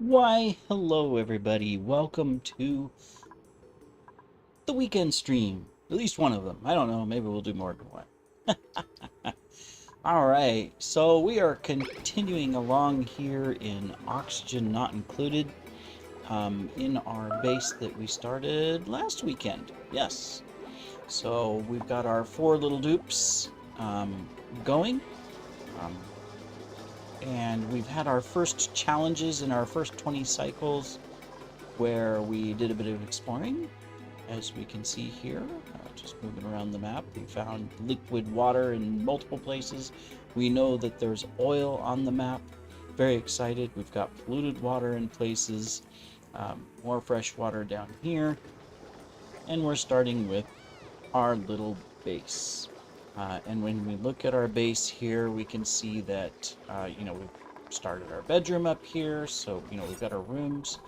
Why, hello everybody. Welcome to the weekend stream. At least one of them. I don't know, maybe we'll do more than one. Alright, so we are continuing along here in Oxygen Not Included, in our base that we started last weekend. Yes. So we've got our 4 little dupes going. And we've had our first challenges in our first 20 cycles where we did a bit of exploring, as we can see here. Just moving around the map, we found liquid water in multiple places. We know that there's oil on the map. Very excited. We've got polluted water in places, more fresh water down here, and we're starting with our little base. And when we look at our base here, we can see that, we've started our bedroom up here. So, we've got our rooms.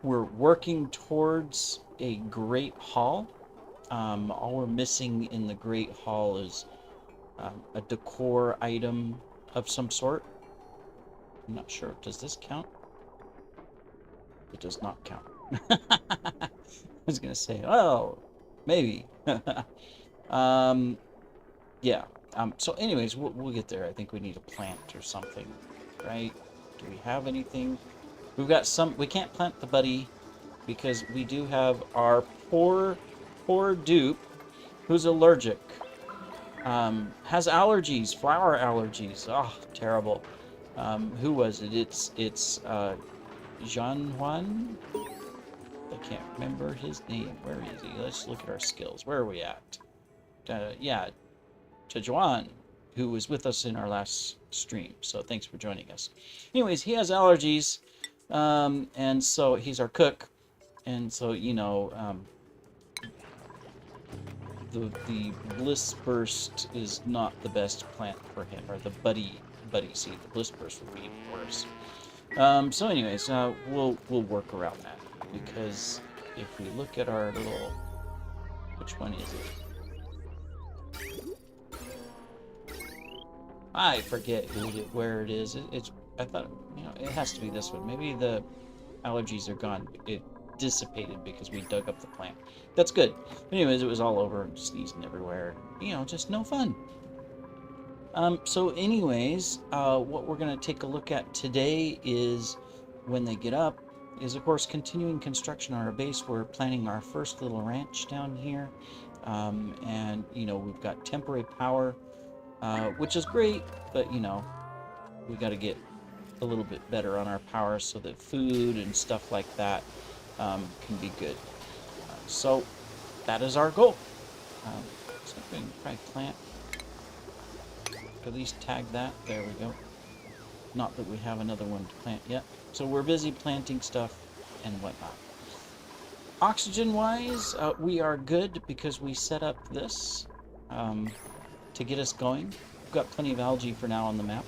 We're working towards a great hall. All we're missing in the great hall is a decor item of some sort. I'm not sure. Does this count? It does not count. I was going to say, oh, maybe. Yeah. So anyways, we'll get there. I think we need a plant or something, right? Do we have anything? We've got some. We can't plant the buddy because we do have our poor dupe who's allergic. Has allergies, flower allergies. Oh, terrible. Who was it? It's Jean Juan. I can't remember his name. Where is he? Let's look at our skills. Where are we at? Yeah. Tejuan, who was with us in our last stream. So thanks for joining us. Anyways, he has allergies, and so he's our cook, and so the Bliss Burst is not the best plant for him, or the buddy seed. The Bliss Burst would be worse. So anyways, we'll work around that, because if we look at our little, which one is it? I forget where it is. I thought, it has to be this one. Maybe the allergies are gone. It dissipated because we dug up the plant. That's good. Anyways, it was all over, sneezing everywhere. Just no fun. So anyways, what we're going to take a look at today is, when they get up, is of course continuing construction on our base. We're planning our first little ranch down here. And, we've got temporary power. Which is great, but we got to get a little bit better on our power so that food and stuff like that can be good. So that is our goal. So we can probably plant. At least tag that. There we go. Not that we have another one to plant yet. So we're busy planting stuff and whatnot. Oxygen-wise, we are good because we set up this. To get us going. We've got plenty of algae for now on the map.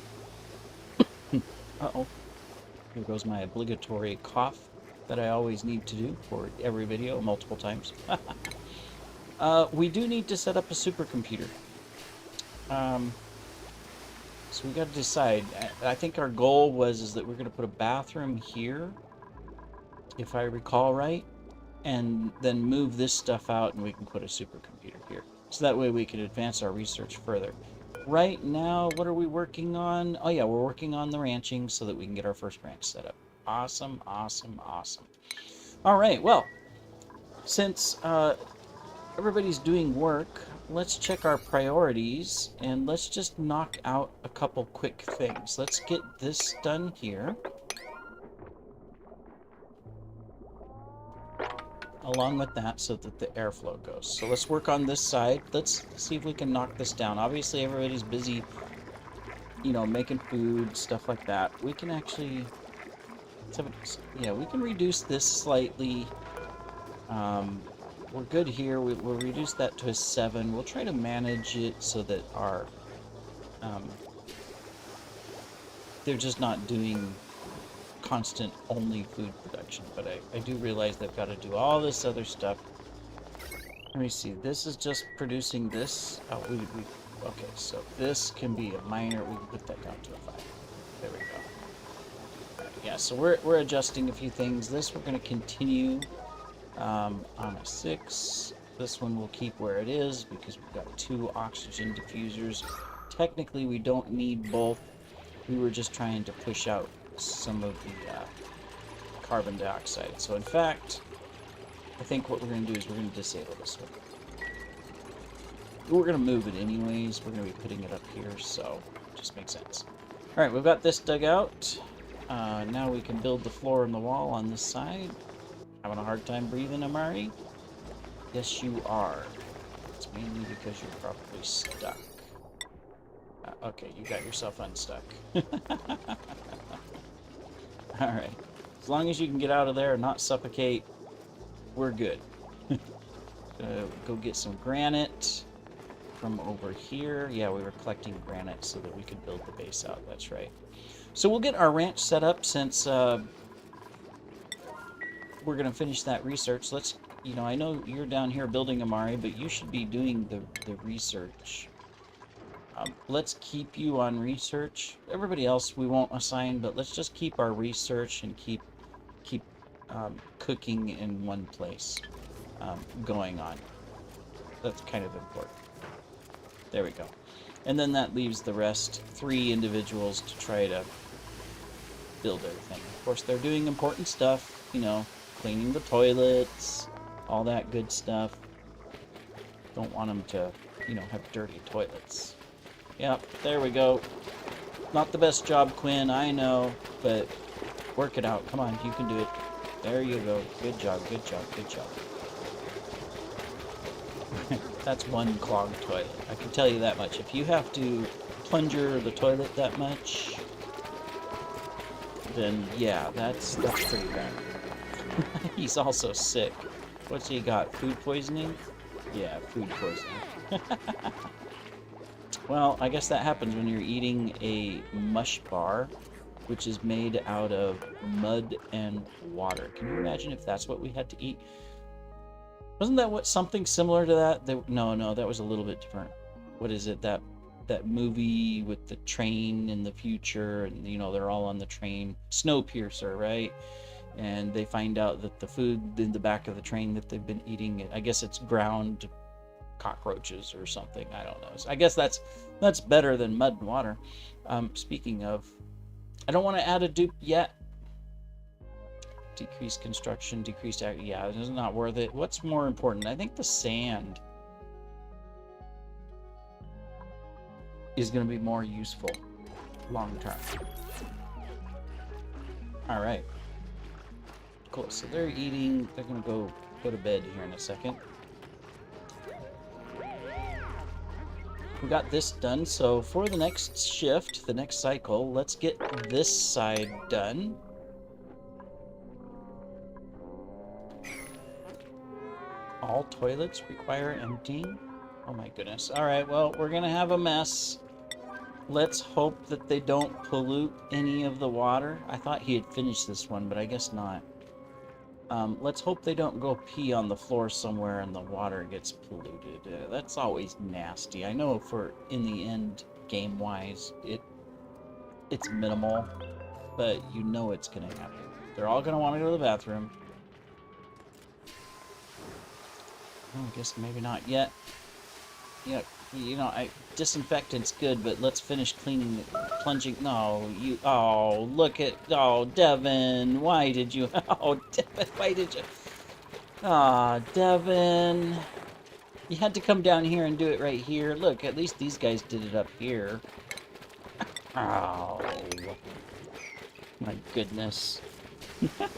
Uh-oh. Here goes my obligatory cough that I always need to do for every video, multiple times. We do need to set up a supercomputer. So we got to decide. I think our goal is that we're going to put a bathroom here, if I recall right, and then move this stuff out and we can put a supercomputer here. So that way we can advance our research further. Right now, what are we working on? Oh yeah, we're working on the ranching so that we can get our first ranch set up. Awesome, awesome, awesome. All right, well, since everybody's doing work, let's check our priorities and let's just knock out a couple quick things. Let's get this done here. Along with that, so that the airflow goes. So let's work on this side. Let's see if we can knock this down. Obviously, everybody's busy, making food, stuff like that. We can actually, we can reduce this slightly. We're good here. We'll reduce that to a 7. We'll try to manage it so that our, they're just not doing constant only food production, but I do realize they've got to do all this other stuff. Let me see, this is just producing this. Oh, okay, so this can be a minor. We can put that down to a 5. There we go. Yeah, so we're adjusting a few things. This we're going to continue on a 6. This one we'll keep where it is because we've got 2 oxygen diffusers. Technically, we don't need both. We were just trying to push out some of the carbon dioxide. So in fact, I think what we're going to do is we're going to disable this one. We're going to move it anyways. We're going to be putting it up here, so it just makes sense. All right, we've got this dug out. Now we can build the floor and the wall on this side. Having a hard time breathing, Amari? Yes, you are. It's mainly because you're probably stuck. Okay, you got yourself unstuck. Alright. As long as you can get out of there and not suffocate, we're good. Go get some granite from over here. Yeah, we were collecting granite so that we could build the base out. That's right. So we'll get our ranch set up since we're going to finish that research. Let's, you know, I know you're down here building Amari, but you should be doing the research. Let's keep you on research. Everybody else we won't assign, but let's just keep our research and keep cooking in one place going on. That's kind of important. There we go. And then that leaves the rest, 3 individuals to try to build everything. Of course, they're doing important stuff, you know, cleaning the toilets, all that good stuff. Don't want them to, you know, have dirty toilets. Yep, there we go. Not the best job, Quinn, I know, but work it out. Come on, you can do it. There you go. Good job, good job, good job. That's one clogged toilet. I can tell you that much. If you have to plunger the toilet that much, then yeah, that's pretty bad. He's also sick. What's he got? Food poisoning? Yeah, food poisoning. Well, I guess that happens when you're eating a mush bar, which is made out of mud and water. Can you imagine if that's what we had to eat? Wasn't that something similar to that? No, that was a little bit different. What is it? That movie with the train in the future, and you know they're all on the train. Snowpiercer, right? And they find out that the food in the back of the train that they've been eating, I guess it's ground cockroaches or something. I don't know. So I guess that's better than mud and water. Speaking of, I don't want to add a dupe yet. Decreased construction, decreased... Yeah, it's not worth it. What's more important? I think the sand is going to be more useful long term. All right. Cool. So they're eating. They're going to go to bed here in a second. We got this done. So for the next shift, the next cycle, let's get this side done. All toilets require emptying. Oh my goodness. All right, well, we're gonna have a mess. Let's hope that they don't pollute any of the water. I thought he had finished this one, but I guess not. Let's hope they don't go pee on the floor somewhere and the water gets polluted. That's always nasty. I know for in the end, game-wise, it's minimal, but you know it's gonna happen. They're all gonna want to go to the bathroom. I guess maybe not yet. Yeah, you know, disinfectant's good, but let's finish cleaning the plunging. No, you. Oh, look at. Oh, Devin, why did you? Oh, Devin, why did you? Ah, Devin, you had to come down here and do it right here. Look, at least these guys did it up here. Oh, my goodness. Come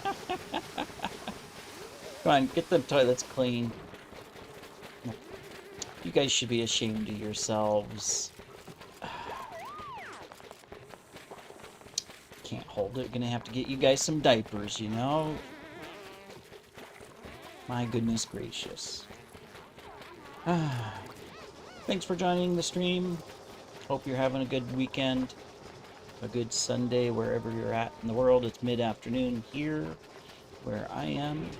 on, get the toilets clean. You guys should be ashamed of yourselves. Can't hold it. Gonna have to get you guys some diapers, you know? My goodness gracious. Thanks for joining the stream. Hope you're having a good weekend. A good Sunday wherever you're at in the world. It's mid-afternoon here where I am.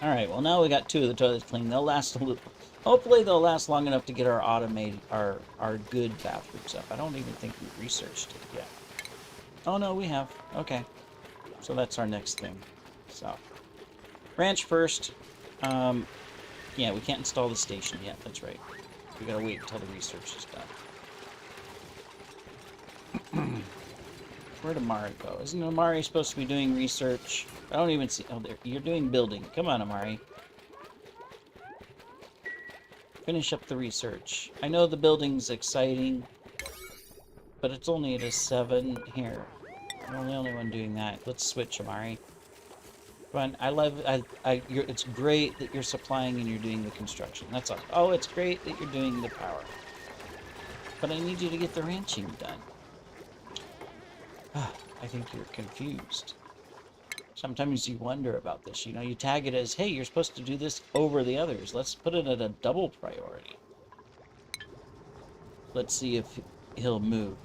Alright, well now we got 2 of the toilets clean. They'll last a little... Hopefully they'll last long enough to get our automated... Our good bathrooms up. I don't even think we researched it yet. Oh, no, we have. Okay. So that's our next thing. So, ranch first. Yeah, we can't install the station yet. That's right. We gotta wait until the research is done. Where'd Amari go? Isn't Amari supposed to be doing research? I don't even see... Oh, there. You're doing building. Come on, Amari. Finish up the research. I know the building's exciting, but it's only at a 7 here. I'm the only one doing that. Let's switch, Amari. Come on, it's great that you're supplying and you're doing the construction. That's all. Oh, it's great that you're doing the power. But I need you to get the ranching done. I think you're confused. Sometimes you wonder about this. You know, you tag it as, hey, you're supposed to do this over the others. Let's put it at a double priority. Let's see if he'll move.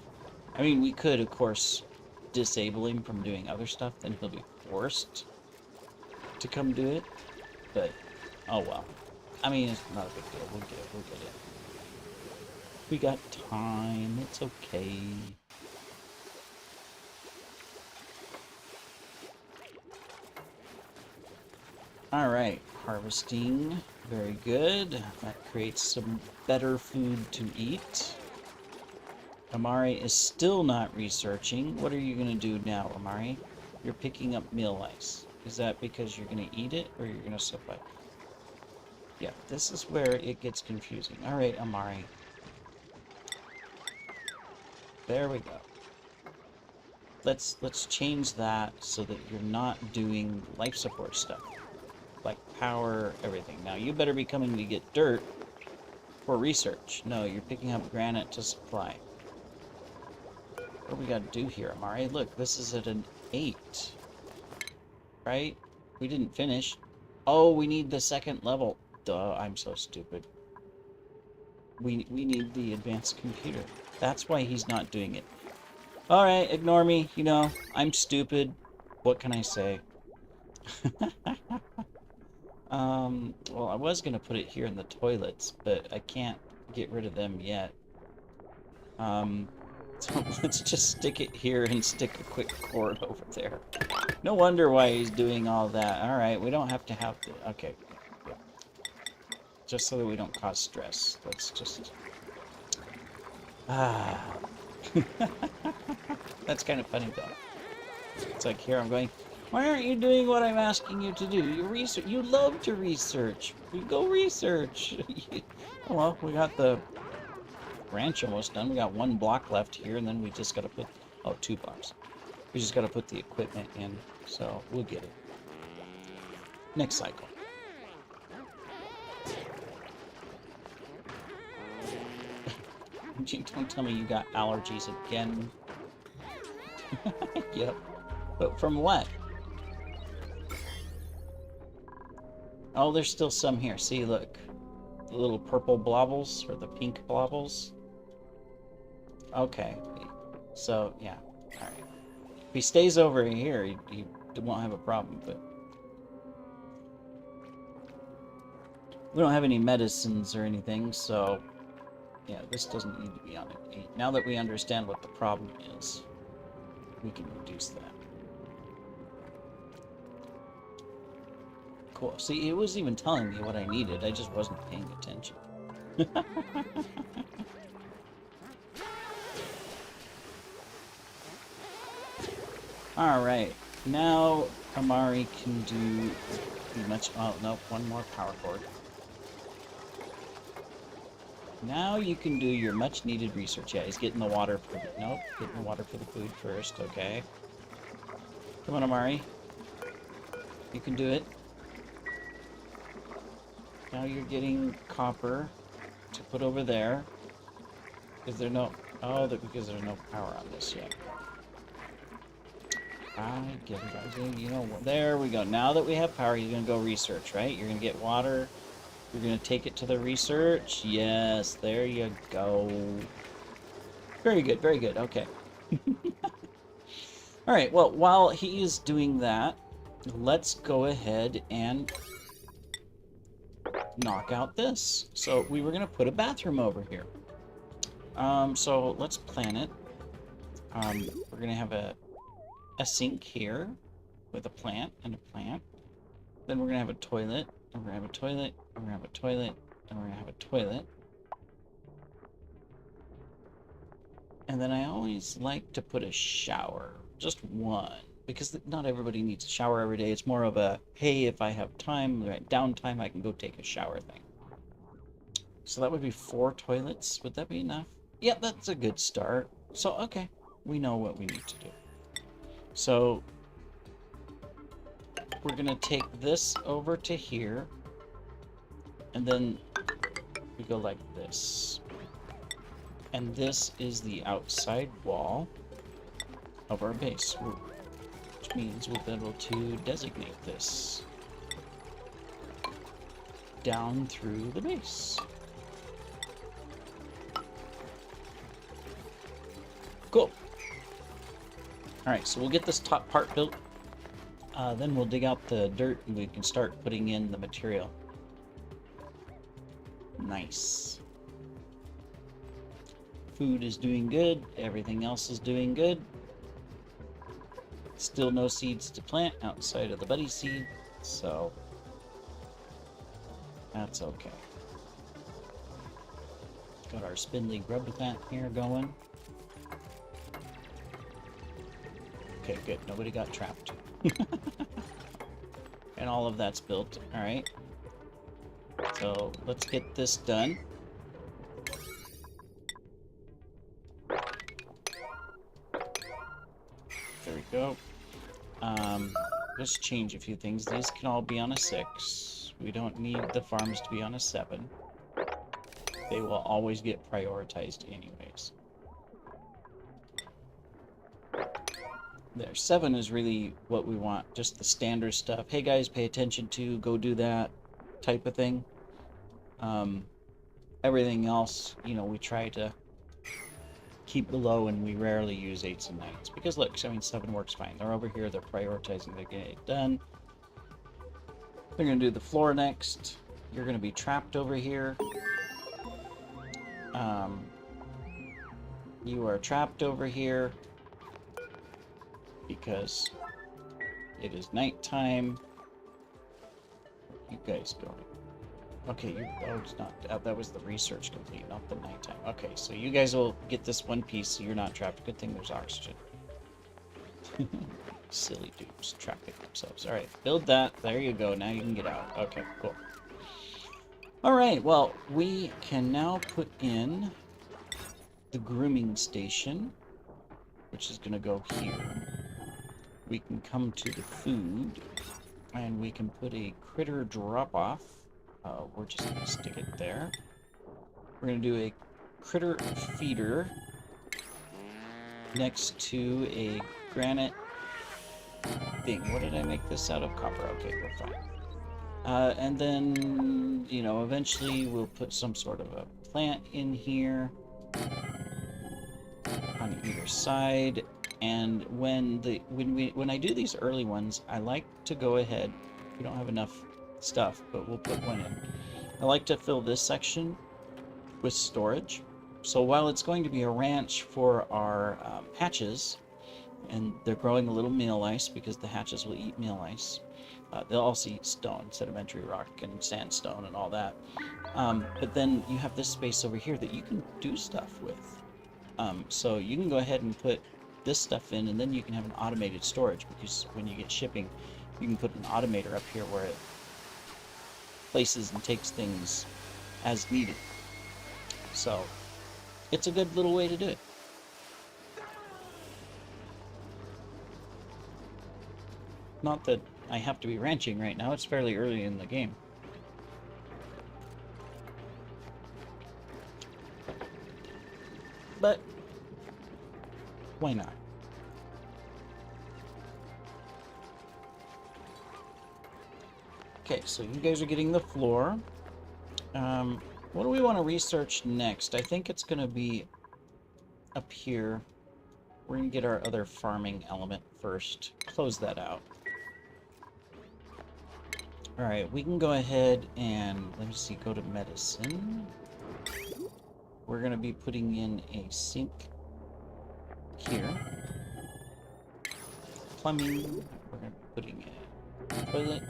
I mean, we could, of course, disable him from doing other stuff. Then he'll be forced to come do it. But, oh well. I mean, it's not a big deal. We'll get it. We'll get it. We got time. It's okay. Alright, harvesting. Very good. That creates some better food to eat. Amari is still not researching. What are you going to do now, Amari? You're picking up meal ice. Is that because you're going to eat it or you're going to supply? Yeah, this is where it gets confusing. Alright, Amari. There we go. Let's change that so that you're not doing life support stuff. Like power, everything. Now, you better be coming to get dirt for research. No, you're picking up granite to supply. What do we got to do here, Amari? Look, this is at an 8. Right? We didn't finish. Oh, we need the second level. Duh, I'm so stupid. We need the advanced computer. That's why he's not doing it. Alright, ignore me. You know, I'm stupid. What can I say? Well, I was going to put it here in the toilets, but I can't get rid of them yet. So let's just stick it here and stick a quick cord over there. No wonder why he's doing all that. Alright, we don't have to okay. Yeah. Just so that we don't cause stress. Let's just... That's kind of funny, though. It's like, here I'm going... Why aren't you doing what I'm asking you to do? You love to research. You go research. Oh, well, we got the ranch almost done. We got 1 block left here, and then we just got to put... Oh, 2 blocks. We just got to put the equipment in, so we'll get it. Next cycle. Don't tell me you got allergies again. Yep. But from what? Oh, there's still some here. See, look. The little purple blobbles, or the pink blobbles. Okay. So, yeah. Alright. If he stays over here, he won't have a problem, but... We don't have any medicines or anything, so... Yeah, this doesn't need to be on an 8. Now that we understand what the problem is, we can reduce that. Cool. See, it was even telling me what I needed. I just wasn't paying attention. Alright. Now, Amari can do pretty much... Oh, nope. 1 more power cord. Now you can do your much-needed research. Yeah, he's getting the water for... Nope. Getting the water for the food first. Okay. Come on, Amari. You can do it. Now you're getting copper to put over there. Is there no... Oh, because there's no power on this yet. I get it. You know, there we go. Now that we have power, you're going to go research, right? You're going to get water. You're going to take it to the research. Yes, there you go. Very good, very good. Okay. All right, well, while he is doing that, let's go ahead and knock out this. So we were going to put a bathroom over here. So let's plan it. We're going to have a a sink here with a plant and a plant. Then we're gonna have a toilet, and we're gonna have a toilet, and we're gonna have a toilet, and we're gonna have a toilet. And then I always like to put a shower, just one, because not everybody needs a shower every day. It's more of a, hey, if I have time, right, downtime, I can go take a shower thing. So that would be 4 toilets. Would that be enough? Yeah, that's a good start. So, okay, we know what we need to do. So we're going to take this over to here, and then we go like this. And this is the outside wall of our base, which means we'll be able to designate this down through the base. Cool. Alright, so we'll get this top part built. Then we'll dig out the dirt and we can start putting in the material. Nice. Food is doing good. Everything else is doing good. Still no seeds to plant outside of the buddy seed, so that's okay. Got our spindly grub plant here going. Okay, good. Nobody got trapped. And all of that's built. Alright. So let's get this done. There we go. Let's change a few things. These can all be on a 6. We don't need the farms to be on a 7. They will always get prioritized anyways. There, 7 is really what we want. Just the standard stuff. Hey guys, pay attention to, go do that type of thing. Everything else, you know, we try to keep below, and we rarely use 8s and 9s. Because look, I mean, 7 works fine. They're over here, they're prioritizing, they're getting it done. They're going to do the floor next. You're going to be trapped over here. You are trapped over here because it is nighttime. You guys going? Okay, oh, it's not. That was the research complete, not the nighttime. Okay, so you guys will get this one piece, so you're not trapped. Good thing there's oxygen. Silly dudes trapping themselves. All right, build that. There you go. Now you can get out. Okay, cool. All right, well, we can now put in the grooming station, which is going to go here. We can come to the food, and we can put a critter drop-off. We're just going to stick it there. We're going to do a critter feeder next to a granite thing. What did I make this out of? Copper. Okay, we're fine. And then, you know, eventually we'll put some sort of a plant in here on either side. And when I do these early ones, I like to go ahead. We don't have enough stuff, but we'll put one in. I like to fill this section with storage. So while it's going to be a ranch for our hatches, and they're growing a little meal ice because the hatches will eat meal ice. They'll also eat stone, sedimentary rock, and sandstone, and all that. But then you have this space over here that you can do stuff with. So you can go ahead and put this stuff in, and then you can have an automated storage, because when you get shipping, you can put an automator up here where it places and takes things as needed. So it's a good little way to do it. Not that I have to be ranching right now, it's fairly early in the game. But why not? Okay, so you guys are getting the floor. What do we want to research next? I think it's going to be up here. We're going to get our other farming element first. Close that out. Alright, we can go ahead and, let me see, go to medicine. We're going to be putting in a sink here. plumbing. We're going to be putting a toilet,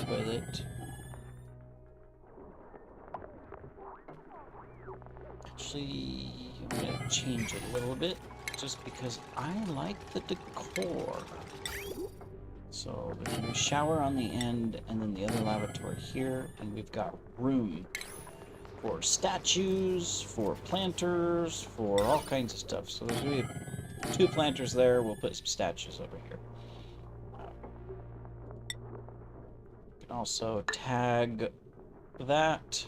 toilet. Actually, I'm going to change it a little bit, just because I like the decor. So there's a shower on the end, and then the other lavatory here, and we've got room for statues, for planters, for all kinds of stuff. So there's going to be 2 planters there. We'll put some statues over here. You can also tag that.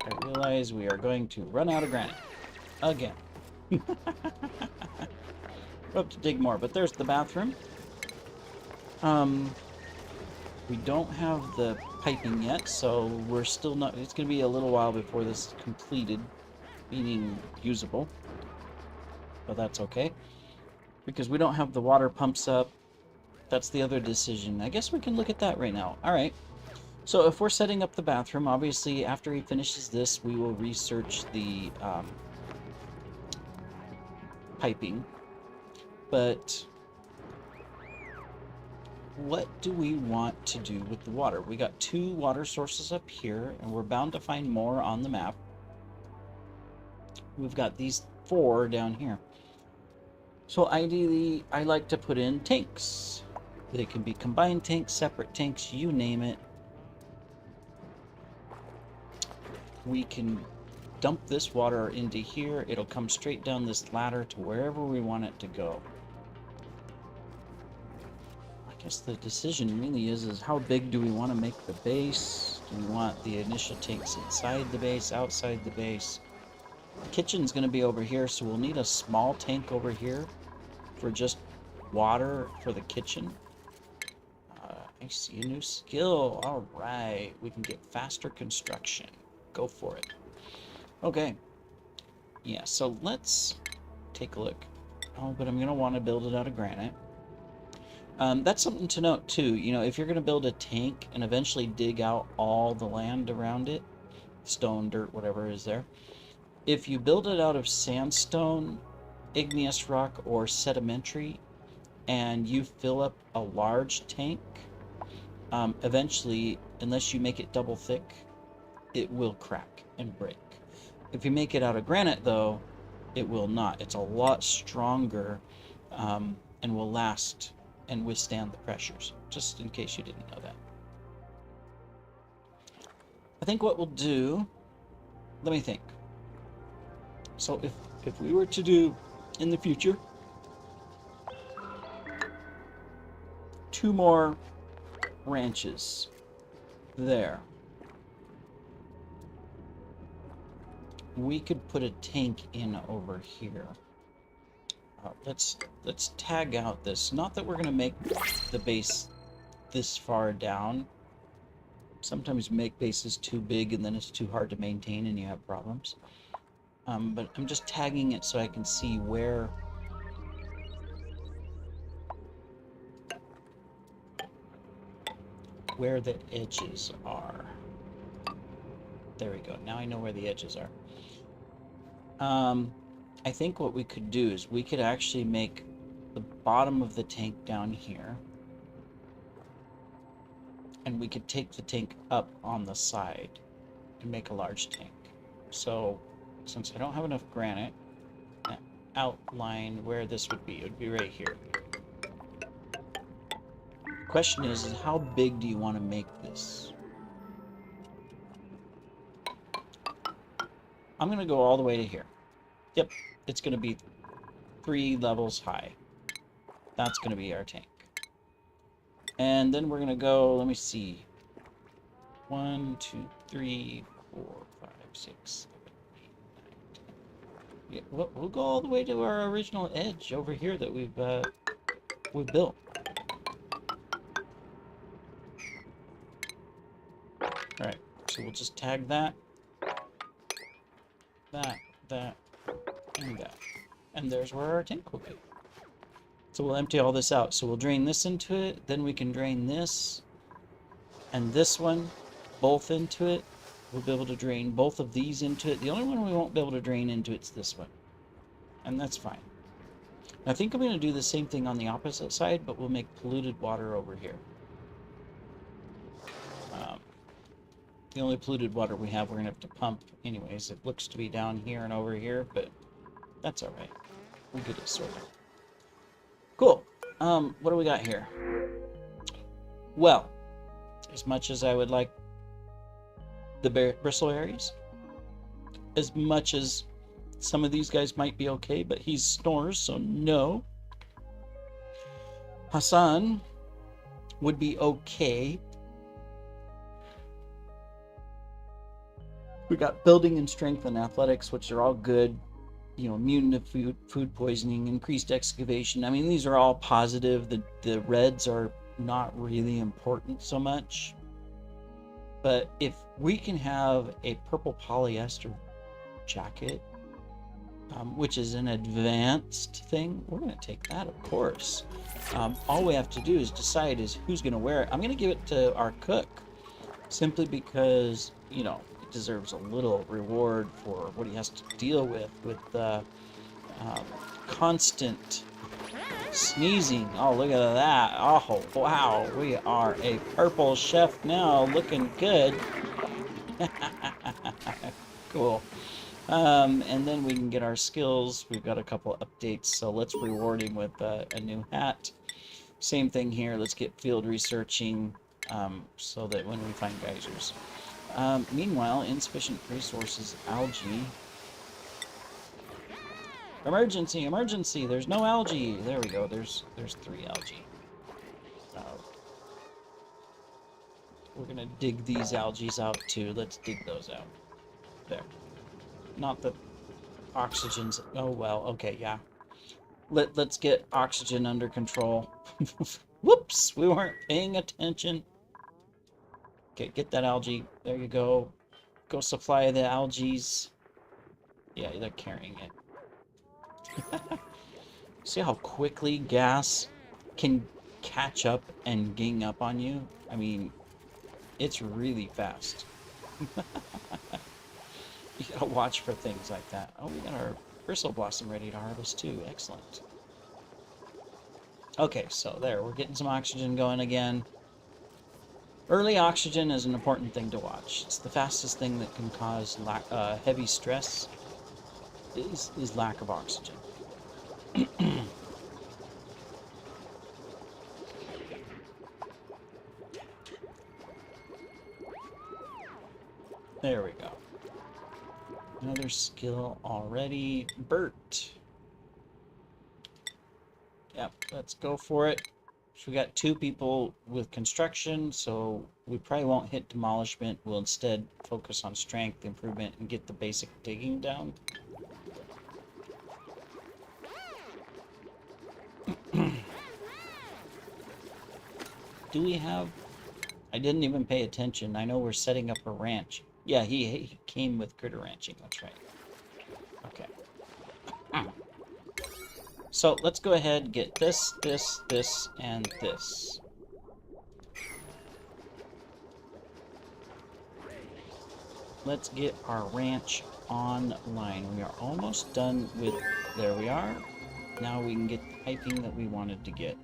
I realize we are going to run out of granite. Again. We'll have to dig more, but there's the bathroom. We don't have the piping yet, so we're still not... It's going to be a little while before this is completed, meaning usable. But that's okay. Because we don't have the water pumps up. That's the other decision. I guess we can look at that right now. Alright. So if we're setting up the bathroom, obviously after he finishes this, we will research the piping. But what do we want to do with the water? We got 2 water sources up here, and we're bound to find more on the map. We've got these 4 down here. So ideally, I like to put in tanks. They can be combined tanks, separate tanks, you name it. We can dump this water into here. It'll come straight down this ladder to wherever we want it to go. I guess the decision really is how big do we want to make the base? Do we want the initial tanks inside the base, outside the base? The kitchen's going to be over here, so we'll need a small tank over here for just water for the kitchen. I see a new skill. All right, we can get faster construction. Go for it. Okay. Yeah, so let's take a look. Oh, but I'm going to want to build it out of granite. That's something to note, too. You know, if you're going to build a tank and eventually dig out all the land around it, stone, dirt, whatever is there, if you build it out of sandstone, igneous rock, or sedimentary, and you fill up a large tank, eventually, unless you make it double thick, it will crack and break. If you make it out of granite, though, it will not. It's a lot stronger and will last and withstand the pressures, just in case you didn't know that. I think what we'll do, let me think. So if we were to do, in the future, 2 more ranches there, we could put a tank in over here. Let's tag out this. Not that we're going to make the base this far down. Sometimes you make bases too big and then it's too hard to maintain and you have problems. But I'm just tagging it so I can see where the edges are. There we go. Now I know where the edges are. I think what we could do is we could actually make the bottom of the tank down here. And we could take the tank up on the side and make a large tank. So, since I don't have enough granite, outline where this would be. It would be right here. Question is how big do you want to make this? I'm going to go all the way to here. Yep, it's going to be 3 levels high. That's going to be our tank. And then we're going to go, let me see. 1, 2, 3, 4, 5, 6, 7, 8, 9, 10. Yeah, we'll go all the way to our original edge over here that we've built. Alright, so we'll just tag that, and that. And there's where our tank will be. So we'll empty all this out. So we'll drain this into it, then we can drain this and this one both into it. We'll be able to drain both of these into it. The only one we won't be able to drain into it's this one. and that's fine. I think I'm going to do the same thing on the opposite side, but we'll make polluted water over here. The only polluted water we have, we're going to have to pump anyways. It looks to be down here and over here, but that's all right. We'll get it sorted. Cool. What do we got here? Well, as much as I would like the Bristleberries, as much as some of these guys might be okay, but he snores, so no. Hassan would be okay. We got building and strength and athletics, which are all good. You know, immune to food poisoning, increased excavation. I mean, these are all positive. The reds are not really important so much. But if we can have a purple polyester jacket, which is an advanced thing, we're going to take that, of course. All we have to do is decide is who's going to wear it. I'm going to give it to our cook, simply because, you know, he deserves a little reward for what he has to deal with constant sneezing. Oh, look at that. Oh, wow. We are a purple chef now, looking good. Cool. And then we can get our skills. We've got a couple updates, so let's reward him with a new hat. Same thing here. Let's get field researching so that when we find geysers. Meanwhile, insufficient resources, algae. Emergency, emergency! There's no algae. There we go. There's 3 algae. We're gonna dig these algae out too. Let's dig those out. There. Not that oxygen's... Oh, well, okay, yeah. Let's get oxygen under control. Whoops! We weren't paying attention. Okay, get that algae. There you go. Go supply the algaes. Yeah, they're carrying it. See how quickly gas can catch up and gang up on you? I mean, it's really fast. You gotta watch for things like that. Oh, we got our bristle blossom ready to harvest too. Excellent. Okay, so there, we're getting some oxygen going again. Early oxygen is an important thing to watch. It's the fastest thing that can cause heavy stress is lack of oxygen. There we go. Another skill already. Bert. Yep, let's go for it. So we got 2 people with construction, so we probably won't hit demolishment. We'll instead focus on strength improvement and get the basic digging down. Do we have... I didn't even pay attention. I know we're setting up a ranch. Yeah, he came with critter ranching. That's right. Okay. So let's go ahead and get this, and this. Let's get our ranch online. We are almost done with... There we are. Now we can get the piping that we wanted to get.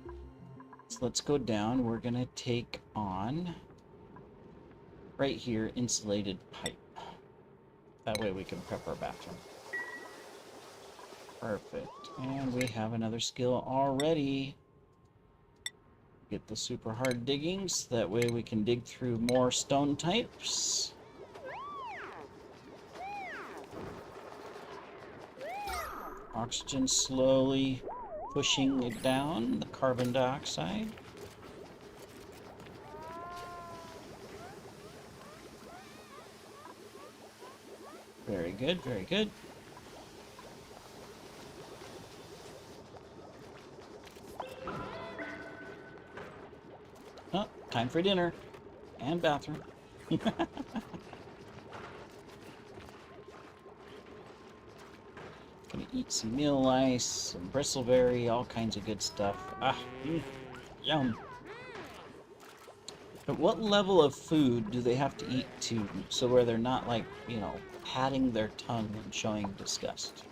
So let's go down. We're going to take on, right here, insulated pipe. That way we can prep our bathroom. Perfect. And we have another skill already. Get the super hard diggings. That way we can dig through more stone types. Oxygen slowly pushing it down, the carbon dioxide. Very good, very good. Oh, time for dinner. And bathroom. Gonna eat some meal ice, some bristleberry, all kinds of good stuff. Yum. But what level of food do they have to eat so where they're not, like, you know, patting their tongue and showing disgust?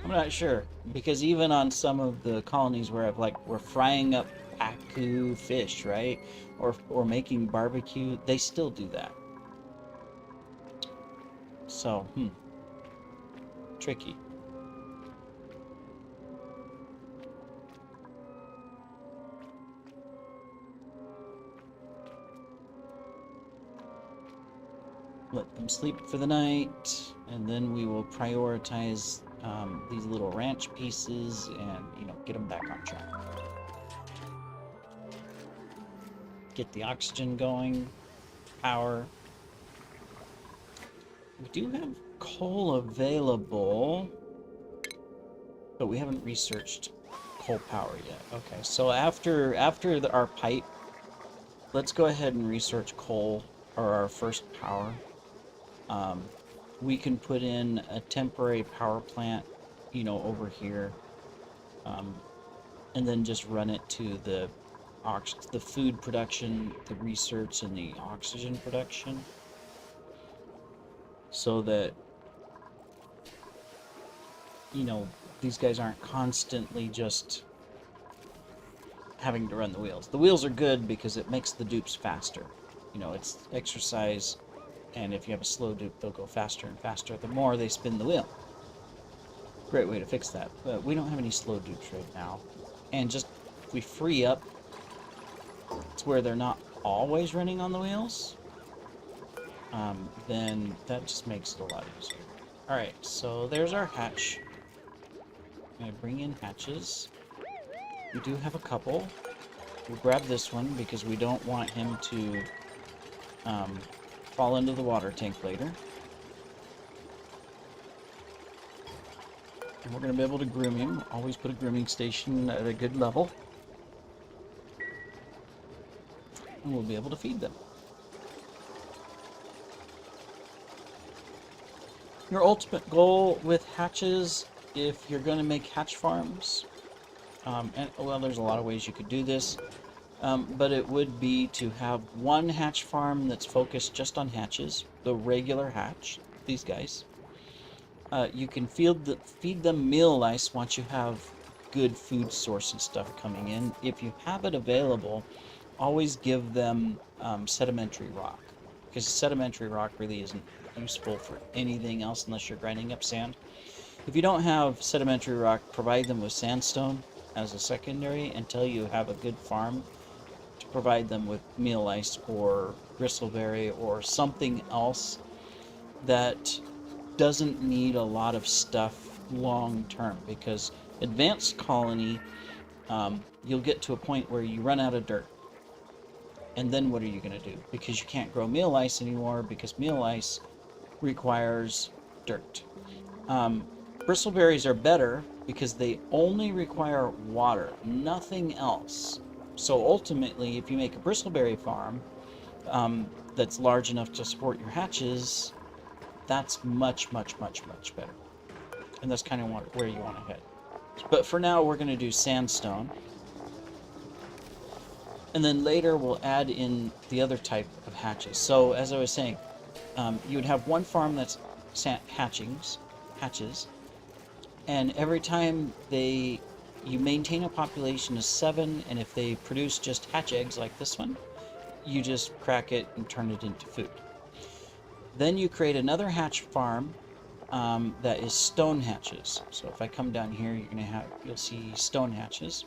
I'm not sure, because even on some of the colonies where we're frying up pacu fish, right? Or making barbecue, they still do that. So, tricky. Let them sleep for the night, and then we will prioritize these little ranch pieces and, get them back on track. Get the oxygen going, power. We do have coal available, but we haven't researched coal power yet. Okay, so after our pipe, let's go ahead and research coal, or our first power. We can put in a temporary power plant, over here, and then just run it to the food production, the research, and the oxygen production, so that these guys aren't constantly just having to run the wheels. The wheels are good because it makes the dupes faster. It's exercise, and if you have a slow dupe, they'll go faster and faster the more they spin the wheel. Great way to fix that. But we don't have any slow dupes right now. And just, if we free up, it's where they're not always running on the wheels, then that just makes it a lot easier. Alright, so there's our hatch. I'm going to bring in hatches. We do have a couple. We'll grab this one because we don't want him to fall into the water tank later. And we're going to be able to groom him. Always put a grooming station at a good level. And we'll be able to feed them. Your ultimate goal with hatches, if you're going to make hatch farms, there's a lot of ways you could do this, but it would be to have one hatch farm that's focused just on hatches, the regular hatch, these guys. You can feed them meal lice once you have good food source and stuff coming in. If you have it available, always give them sedimentary rock, because sedimentary rock really isn't useful for anything else unless you're grinding up sand. If you don't have sedimentary rock, provide them with sandstone as a secondary until you have a good farm to provide them with meal lice or bristleberry or something else that doesn't need a lot of stuff long term, because advanced colony, you'll get to a point where you run out of dirt. And then what are you going to do? Because you can't grow meal lice anymore, because meal lice requires dirt. Bristleberries are better because they only require water, nothing else. So ultimately, if you make a bristleberry farm that's large enough to support your hatches, that's much, much, much, much better. And that's kind of where you want to head. But for now, we're going to do sandstone. And then later, we'll add in the other type of hatches. So, as I was saying, you would have one farm that's hatches. And every time you maintain a population of 7, and if they produce just hatch eggs like this one, you just crack it and turn it into food. Then you create another hatch farm that is stone hatches. So if I come down here, you'll see stone hatches,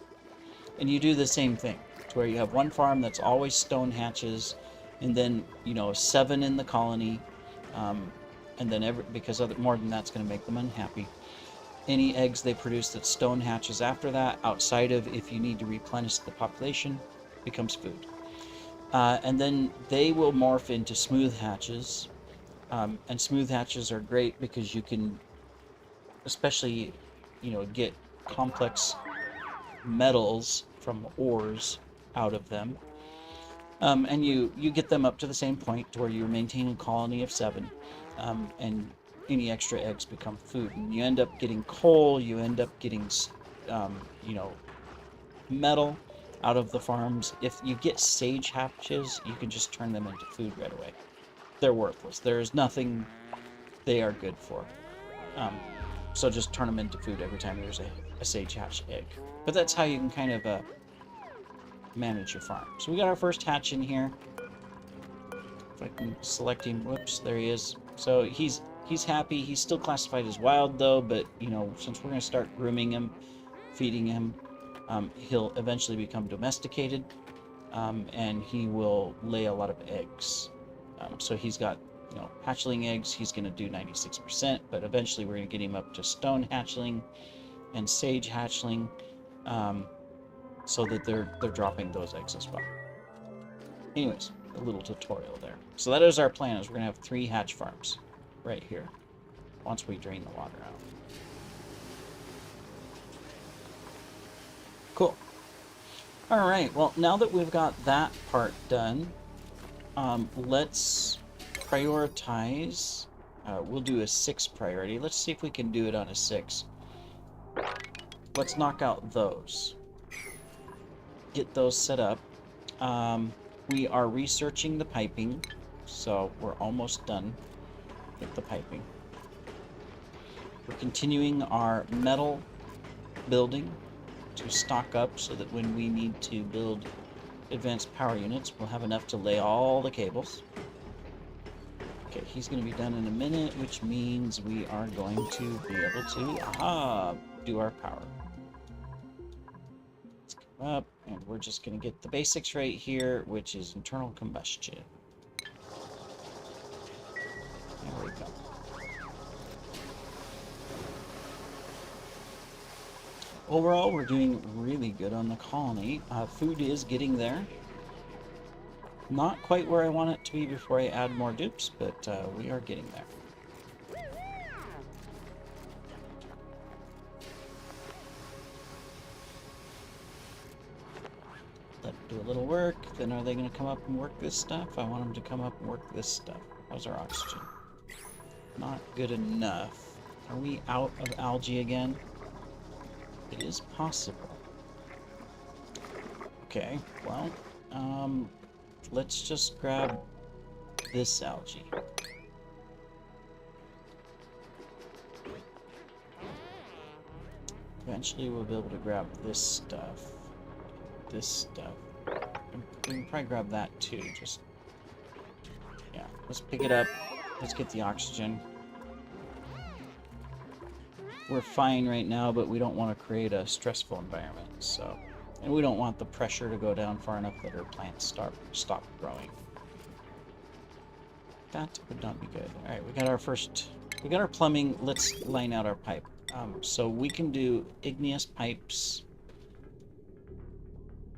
and you do the same thing, to where you have one farm that's always stone hatches, and then 7 in the colony, and then because more than that's going to make them unhappy. Any eggs they produce that's stone hatches after that, outside of if you need to replenish the population, becomes food. And then they will morph into smooth hatches. And smooth hatches are great because you can, especially, get complex metals from ores out of them. And you get them up to the same point to where you're maintaining a colony of 7. And any extra eggs become food. And you end up getting coal, you end up getting, metal out of the farms. If you get sage hatches, you can just turn them into food right away. They're worthless. There's nothing they are good for. So just turn them into food every time there's a sage hatch egg. But that's how you can kind of manage your farm. So we got our first hatch in here. If I can select him, whoops, there he is. So he's happy. He's still classified as wild though, but you know, since we're going to start grooming him, feeding him, he'll eventually become domesticated, and he will lay a lot of eggs. So he's got, you know, hatchling eggs. He's going to do 96%, but eventually we're going to get him up to stone hatchling and sage hatchling, so that they're dropping those eggs as well. Anyways, a little tutorial there. So that is our plan, is we're going to have 3 hatch farms right here once we drain the water out. Cool. All right, well, now that we've got that part done, let's prioritize. We'll do a 6 priority. Let's see if we can do it on a 6. Let's knock out those. Get those set up. We are researching the piping, so we're almost done with the piping. We're continuing our metal building to stock up so that when we need to build advanced power units, we'll have enough to lay all the cables. Okay, he's going to be done in a minute, which means we are going to be able to do our power. Let's go up, and we're just going to get the basics right here, which is internal combustion. There we go. Overall, we're doing really good on the colony. Food is getting there. Not quite where I want it to be before I add more dupes, but we are getting there. Let them do a little work. Then are they going to come up and work this stuff? I want them to come up and work this stuff. How's our oxygen? Not good enough. Are we out of algae again? It is possible. Okay, well, let's just grab this algae. Eventually we'll be able to grab this stuff. This stuff. And we can probably grab that too, just... yeah, let's pick it up. Let's get the oxygen. We're fine right now, but we don't want to create a stressful environment, so... and we don't want the pressure to go down far enough that our plants stop growing. That would not be good. Alright, we got our plumbing. Let's line out our pipe. So we can do igneous pipes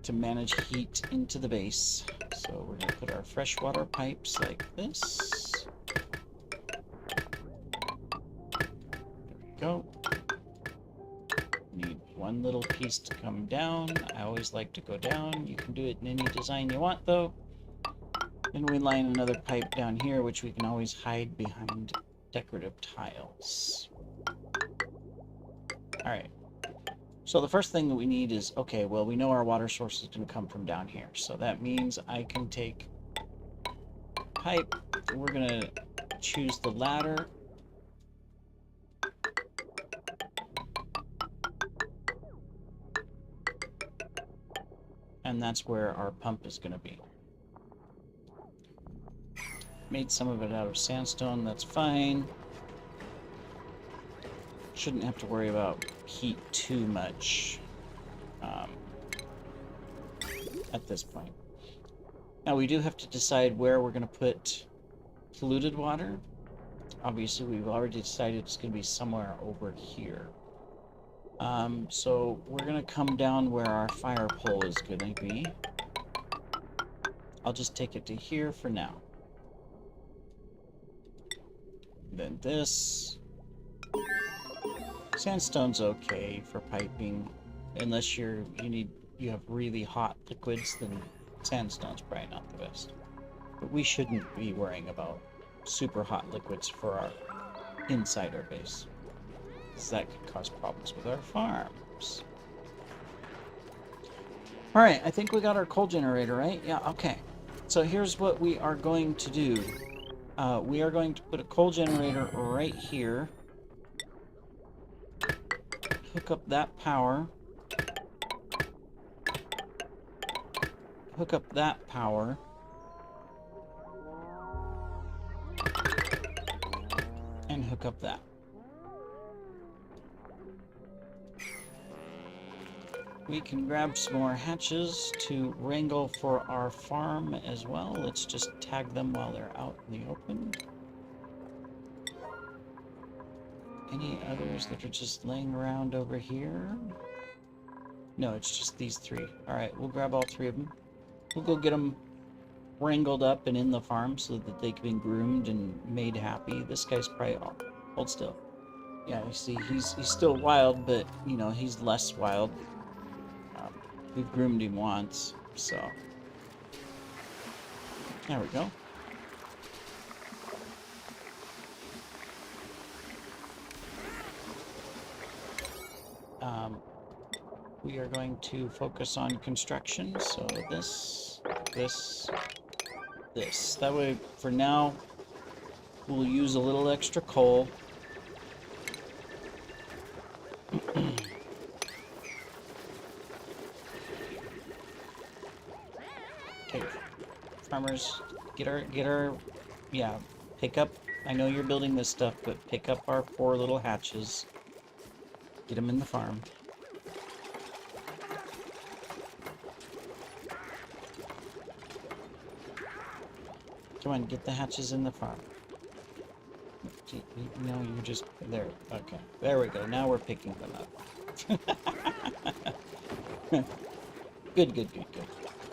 to manage heat into the base. So we're going to put our freshwater pipes like this. There we go. Need one little piece to come down. I always like to go down. You can do it in any design you want, though. Then we line another pipe down here, which we can always hide behind decorative tiles. Alright. So the first thing that we need is, okay, well, we know our water source is going to come from down here. So that means I can take pipe. We're going to choose the ladder. And that's where our pump is going to be. Made some of it out of sandstone, that's fine. Shouldn't have to worry about heat too much at this point. Now we do have to decide where we're going to put polluted water. Obviously we've already decided it's going to be somewhere over here. So we're going to come down where our fire pole is going to be. I'll just take it to here for now. Then this. Sandstone's okay for piping, unless you have really hot liquids, then sandstone's probably not the best. But we shouldn't be worrying about super hot liquids for our inside our base, because that could cause problems with our farms. Alright, I think we got our coal generator, right? Yeah, okay. So here's what we are going to do. We are going to put a coal generator right here. Hook up that power. Hook up that power. And hook up that. We can grab some more hatches to wrangle for our farm as well. Let's just tag them while they're out in the open. Any others that are just laying around over here? No, it's just these three. Alright, we'll grab all three of them. We'll go get them wrangled up and in the farm so that they can be groomed and made happy. This guy's probably... Oh, hold still. Yeah, you see, he's still wild, but, you know, he's less wild. We've groomed him once, so... There we go. We are going to focus on construction, so this. That way, for now, we'll use a little extra coal. Okay, farmers, get our, yeah, pick up, I know you're building this stuff, but pick up our 4 little hatches. Get them in the farm. Come on, get the hatches in the farm. No, you're just... There. Okay. There we go. Now we're picking them up. Good.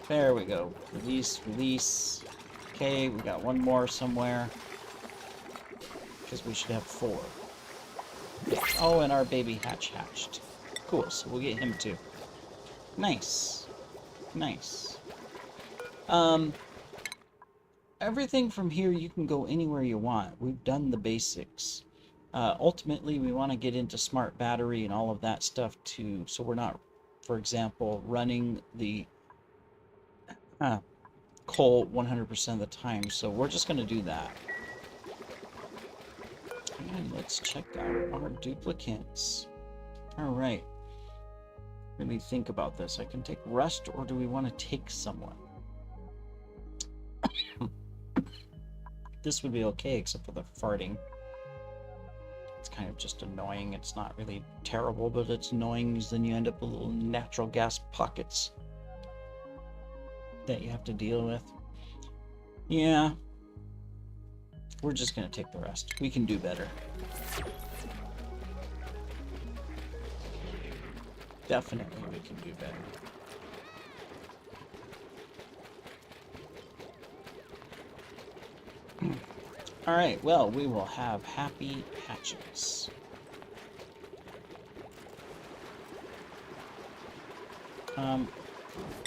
There we go. Release. Okay, we got one more somewhere. Because we should have 4. Oh, and our baby hatched. Cool, so we'll get him too. Nice. Everything from here, you can go anywhere you want. We've done the basics. Ultimately, we want to get into smart battery and all of that stuff too, so we're not, for example, running the coal 100% of the time. So we're just going to do that. And let's check out our duplicates. All right. Really think about this. I can take Rust, or do we want to take someone? This would be okay, except for the farting. It's kind of just annoying. It's not really terrible, but it's annoying because then you end up with little natural gas pockets that you have to deal with. Yeah. We're just going to take the rest. We can do better. Definitely we can do better. Alright, well, we will have happy hatches.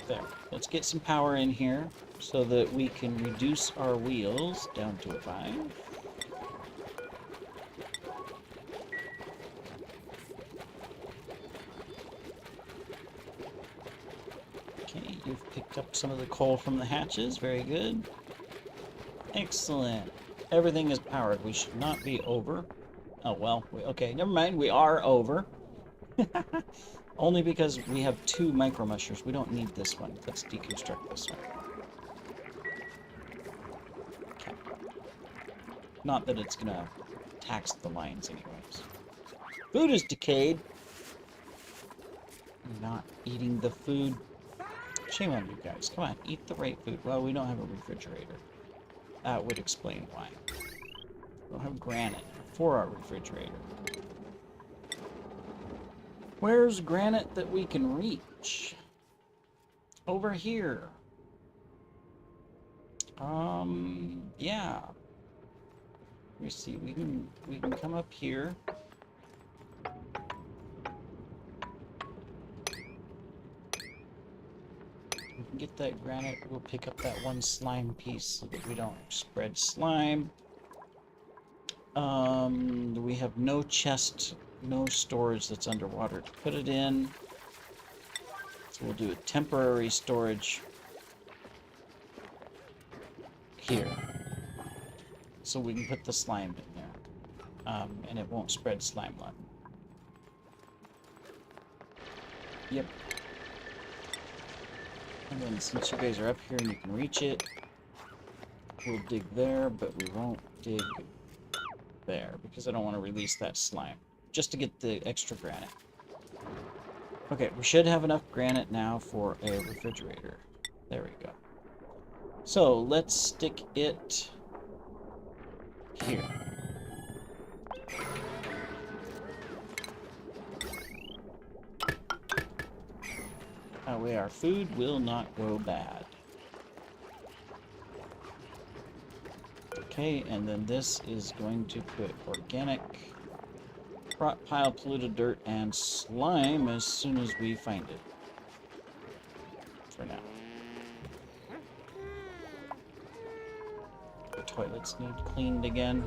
There. Let's get some power in here so that we can reduce our wheels down to a 5. Okay, you've picked up some of the coal from the hatches. Very good. Excellent. Everything is powered. We should not be over. Oh, well. Okay, never mind. We are over. Only because we have 2 micro mushers. We don't need this one. Let's deconstruct this one. Okay. Not that it's gonna tax the lines anyways. Food is decayed. I'm not eating the food. Shame on you guys. Come on, eat the right food. Well, we don't have a refrigerator. That would explain why. We don't have granite for our refrigerator. Where's granite that we can reach? Over here. Yeah. Let me see. We can come up here. We can get that granite. We'll pick up that 1 slime piece so that we don't spread slime. We have no chest, no storage that's underwater to put it in. So we'll do a temporary storage here. so we can put the slime in there. And it won't spread slime lime. Yep. And then since you guys are up here and you can reach it, we'll dig there, but we won't dig there because I don't want to release that slime. Just to get the extra granite. Okay, we should have enough granite now for a refrigerator. There we go. So let's stick it here. That way our food will not go bad. Okay, and then this is going to put organic pile polluted dirt and slime as soon as we find it. For now. The toilets need cleaned again.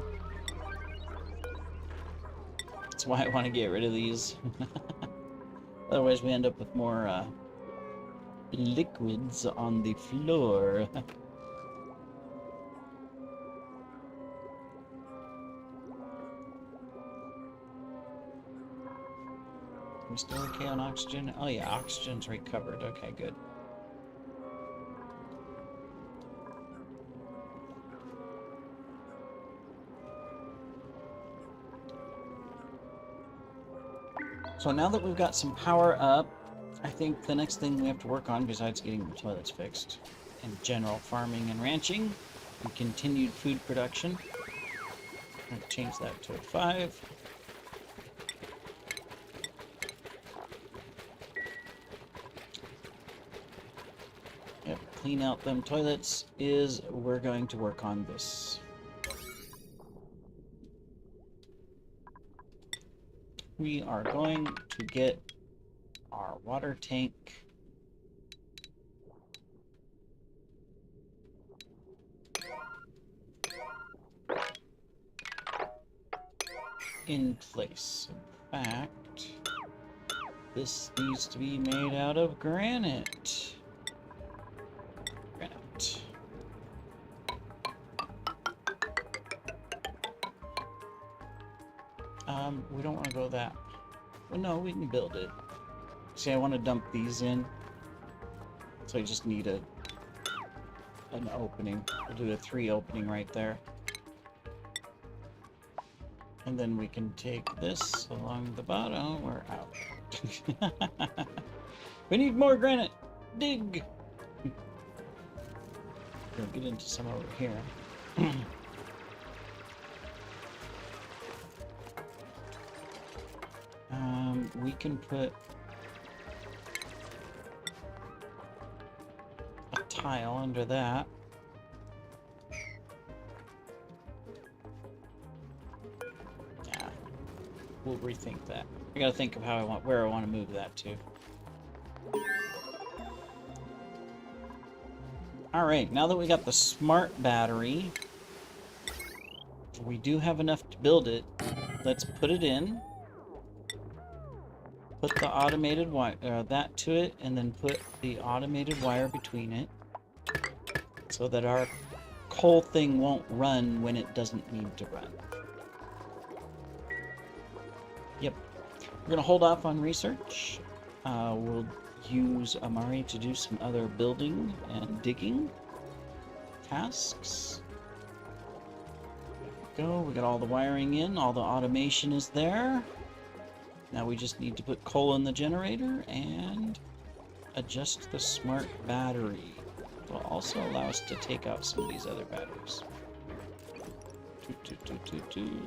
That's why I want to get rid of these. Otherwise we end up with more liquids on the floor. We still okay on oxygen? Oh yeah, oxygen's recovered. Okay, good. So now that we've got some power up, I think the next thing we have to work on, besides getting the toilets fixed, and general farming and ranching, and continued food production. I'm going to change that to a 5. Yep, clean out them toilets is we're going to work on this. We are going to get our water tank in place. In fact, this needs to be made out of granite. We don't want to go that. Well, no, we can build it. See, I want to dump these in. So I just need an opening. We'll do a 3 opening right there. And then we can take this along the bottom. We're out. We need more granite. Dig. We'll get into some over here. We can put a tile under that. Yeah, we'll rethink that. I gotta think of where I want to move that to. All right, now that we got the smart battery, we do have enough to build it. Let's put it in. Put the automated wire, that to it, and then put the automated wire between it so that our coal thing won't run when it doesn't need to run. Yep. We're going to hold off on research. We'll use Amari to do some other building and digging tasks. There we go. We got all the wiring in. All the automation is there. Now we just need to put coal in the generator and adjust the smart battery. It will also allow us to take out some of these other batteries.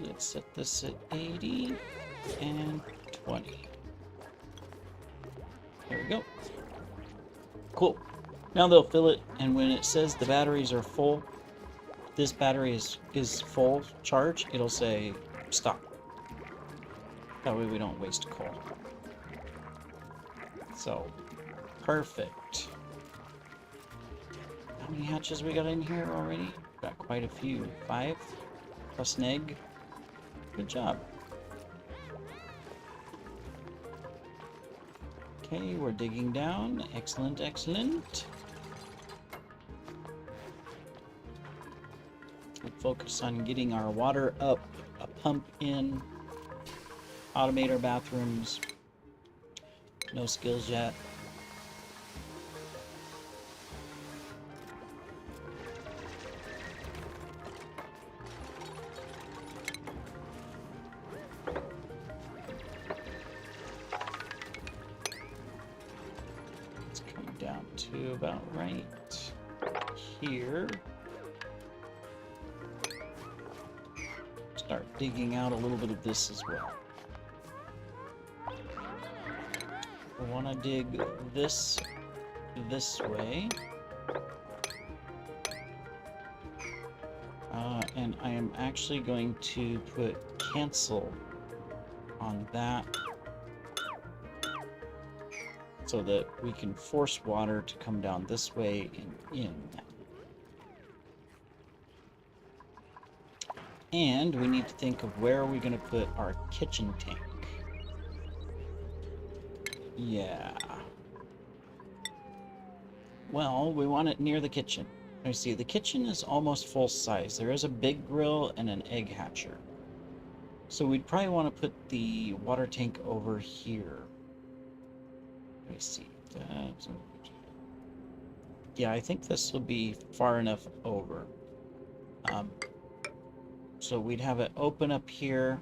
Let's set this at 80 and 20. There we go. Cool. Now they'll fill it, and when it says the batteries are full, this battery is full charge, it'll say stop. That way we don't waste coal. So, perfect. How many hatches we got in here already? Got quite a few. 5 plus an egg. Good job. Okay, we're digging down. Excellent, excellent. We'll focus on getting our water up, a pump in, automate our bathrooms. No skills yet. It's coming down to about right here. Start digging out a little bit of this as well. I want to dig this way. And I am actually going to put cancel on that so that we can force water to come down this way and in. And we need to think of where are we going to put our kitchen tank. Yeah. Well, we want it near the kitchen. Let me see, the kitchen is almost full size. There is a big grill and an egg hatcher. So we'd probably want to put the water tank over here. Let me see. Yeah, I think this will be far enough over. So we'd have it open up here.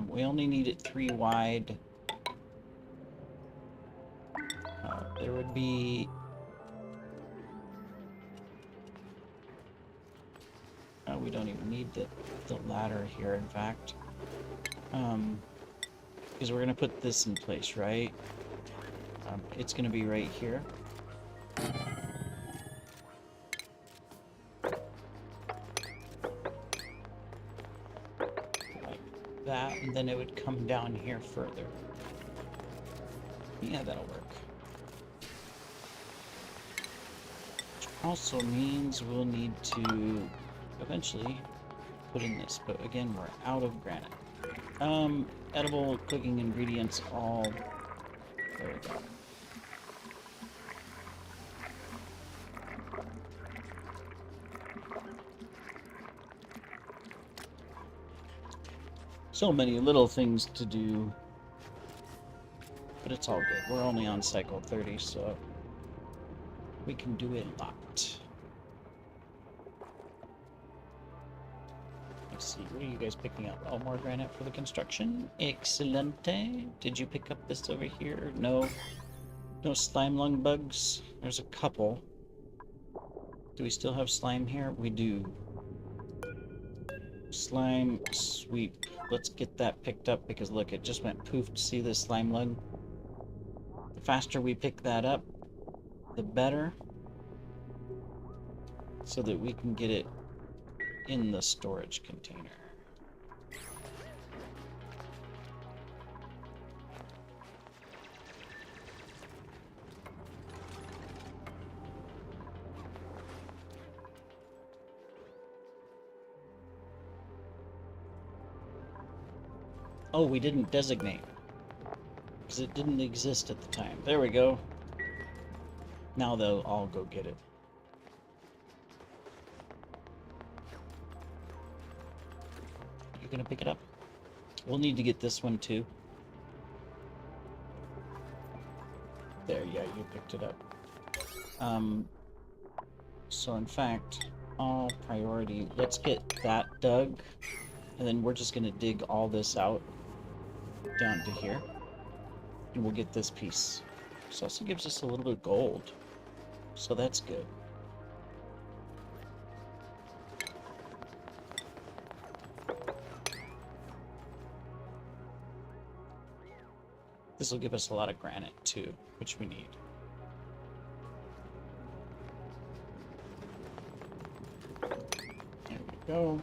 We only need it 3 wide. There would be... we don't even need the ladder here, in fact. Because we're going to put this in place, right? It's going to be right here. Like that, and then it would come down here further. Yeah, that'll work. Which also means we'll need to eventually put in this, but again, we're out of granite. Edible cooking ingredients all... There we go. So many little things to do, but it's all good. We're only on cycle 30, so we can do a lot. Let's see, what are you guys picking up? Oh, more granite for the construction. Excelente. Did you pick up this over here? No. No slime lung bugs. There's a couple. Do we still have slime here? We do. Slime sweep. Let's get that picked up because look, it just went poof. See this slime lung? The faster we pick that up, the better. So that we can get it in the storage container. Oh, we didn't designate because it didn't exist at the time. There we go. Now they'll all go get it. Gonna pick it up. We'll need to get this one too. There, yeah, you picked it up. So in fact, all priority, let's get that dug, and then we're just gonna dig all this out down to here, and we'll get this piece. This also gives us a little bit of gold, so that's good. This will give us a lot of granite too, which we need. There we go.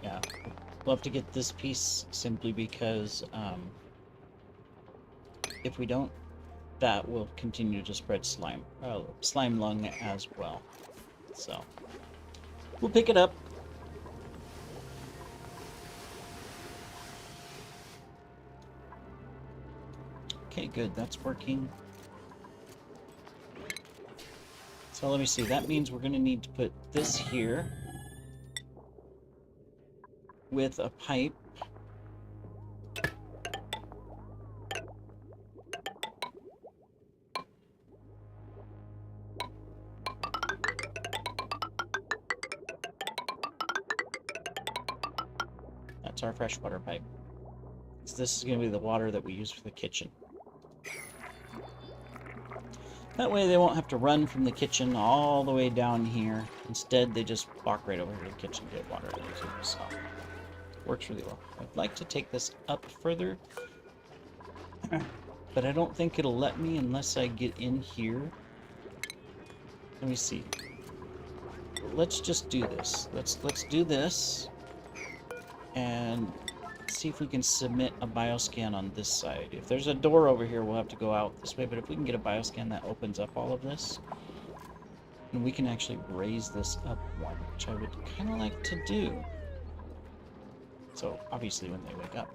Yeah, we'll have to get this piece simply because if we don't, that will continue to spread slime lung as well. So we'll pick it up. Okay, good. That's working. So let me see. That means we're going to need to put this here with a pipe. That's our freshwater pipe. So this is going to be the water that we use for the kitchen. That way they won't have to run from the kitchen all the way down here. Instead, they just walk right over here to the kitchen to get water. So, works really well. I'd like to take this up further, but I don't think it'll let me unless I get in here. Let me see. Let's just do this. Let's do this and see if we can submit a bioscan on this side. If there's a door over here, we'll have to go out this way, but if we can get a bioscan that opens up all of this, and we can actually raise this up one, which I would kind of like to do. So, obviously when they wake up.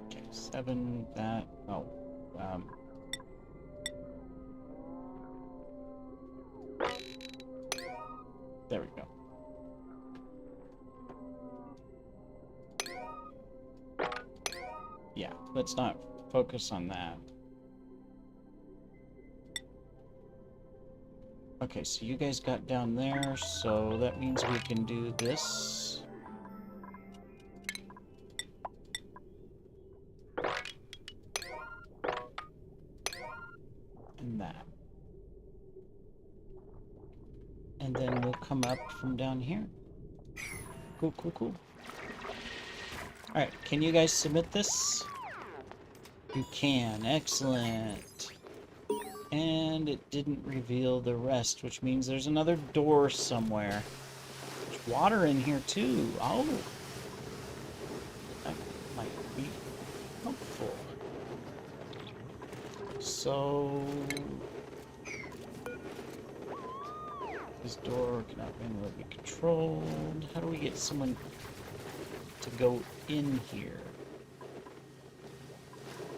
Okay, 7, that, oh, there we go. Yeah, let's not focus on that. Okay, so you guys got down there, so that means we can do this. And that. And then we'll come up from down here. Cool, cool, cool. Alright, can you guys submit this? You can. Excellent. And it didn't reveal the rest, which means there's another door somewhere. There's water in here, too. Oh. That might be helpful. So... this door cannot manually be controlled. How do we get someone to go in here?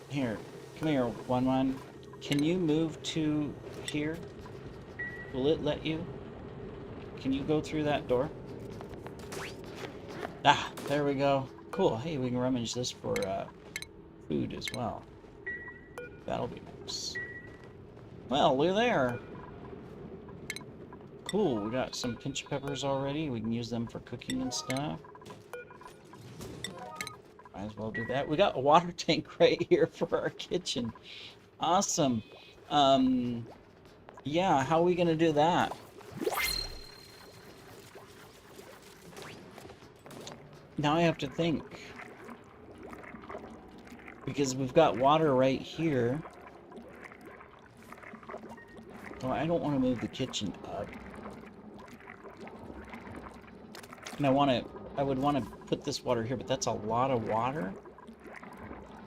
Here, come here, 1-1. Can you move to here? Will it let you? Can you go through that door? Ah, there we go. Cool. Hey, we can rummage this for food as well. That'll be nice. Well, we're there. Cool, we got some pinch peppers already. We can use them for cooking and stuff. Might as well do that. We got a water tank right here for our kitchen. Awesome. Yeah, how are we gonna do that? Now I have to think. Because we've got water right here. Oh, I don't want to move the kitchen up. And I would want to put this water here, but that's a lot of water.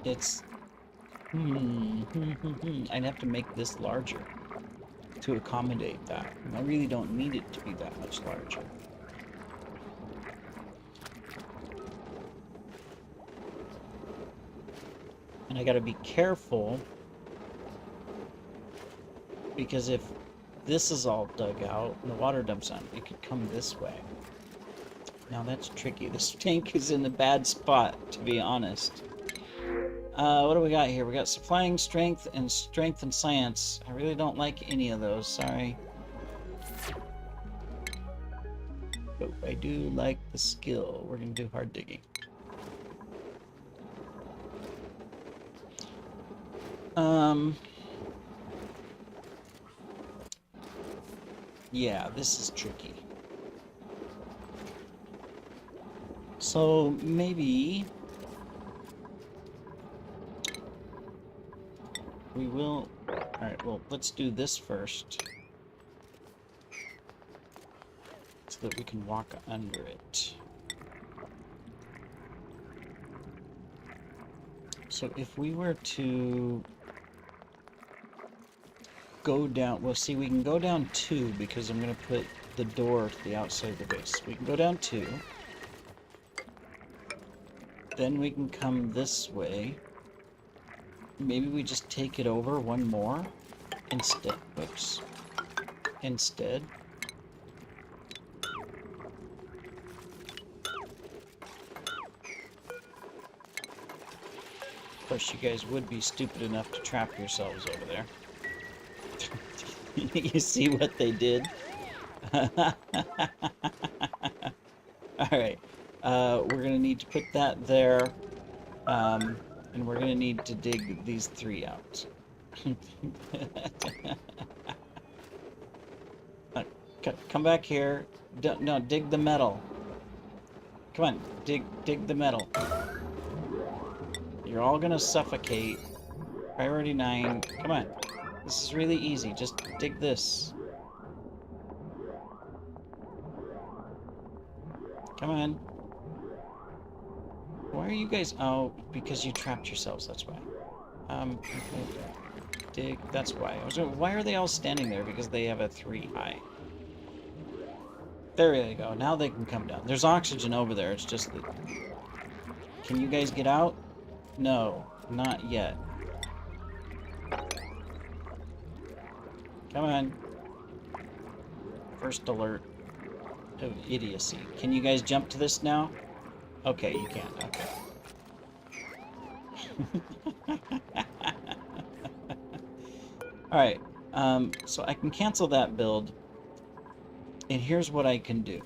It's... I'd have to make this larger to accommodate that. And I really don't need it to be that much larger. And I gotta be careful, because if this is all dug out and the water dumps on, it could come this way. Now that's tricky. This tank is in a bad spot, to be honest. What do we got here? We got supplying strength and science. I really don't like any of those, sorry. But I do like the skill. We're gonna do hard digging. Yeah, this is tricky. So maybe we will... Alright, well, let's do this first, so that we can walk under it. So if we were to go down... Well, see, we can go down 2, because I'm going to put the door to the outside of the base. We can go down 2. Then we can come this way. maybe we just take it over one more instead. Whoops. Instead. Of course, you guys would be stupid enough to trap yourselves over there. You see what they did? Alright. We're going to need to put that there. And we're going to need to dig these 3 out. Come back here. No, dig the metal. Come on, dig the metal. You're all gonna suffocate. Priority 9. Come on. This is really easy. Just dig this. Come on. Why are you guys... Oh, because you trapped yourselves, that's why. Okay. Dig... That's why. Why are they all standing there? Because they have a 3 high. There you go. Now they can come down. There's oxygen over there. It's just that... Can you guys get out? No. Not yet. Come on. First alert of idiocy. Can you guys jump to this now? Okay, you can. Okay. Alright. So I can cancel that build. And here's what I can do.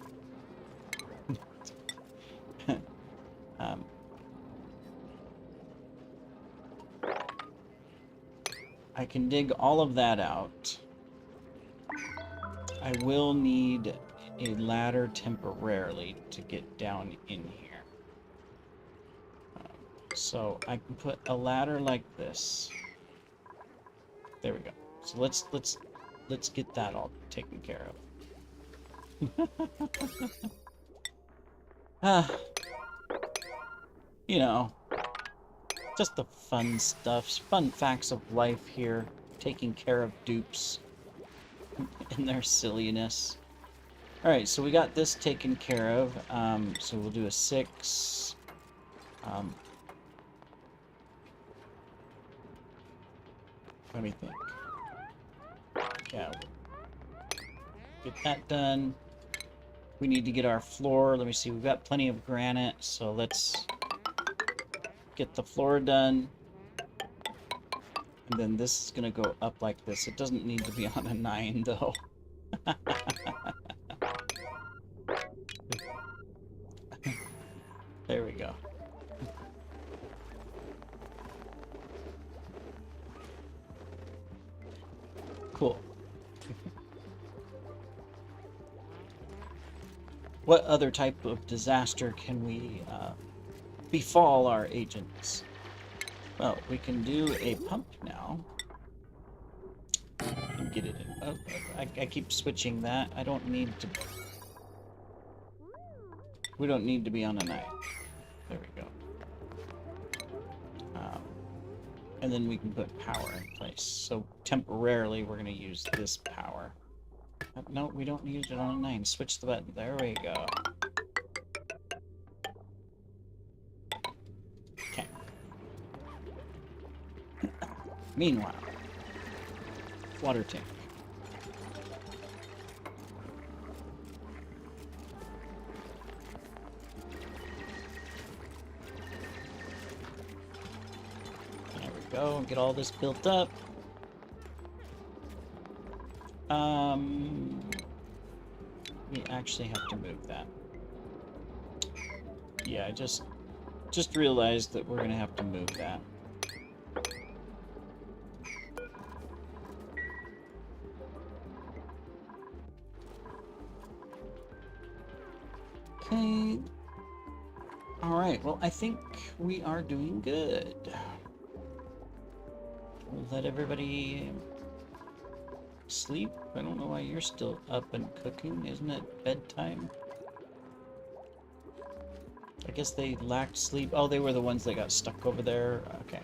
I can dig all of that out. I will need a ladder temporarily to get down in here. So I can put a ladder like this. There we go. So let's get that all taken care of. You know, just the fun stuff, fun facts of life here, taking care of dupes and their silliness. Alright, so we got this taken care of, so we'll do a 6. Let me think. Yeah, get that done. We need to get our floor. Let me see. We've got plenty of granite, so let's get the floor done. And then this is going to go up like this. It doesn't need to be on a 9, though. There we go. Cool. What other type of disaster can we befall our agents? Well, we can do a pump now. And get it in. Oh, I keep switching that. I don't need to... We don't need to be on a 9. There we go. And then we can put power in place. So temporarily, we're going to use this power. No, we don't use it on a 9. Switch the button. There we go. Okay. Meanwhile, water tank. There we go. Get all this built up. We actually have to move that. Yeah, I just realized that we're gonna have to move that. Okay. Alright, well, I think we are doing good. We'll let everybody sleep. I don't know why you're still up and cooking. Isn't it bedtime? I guess they lacked sleep. Oh, they were the ones that got stuck over there. Okay.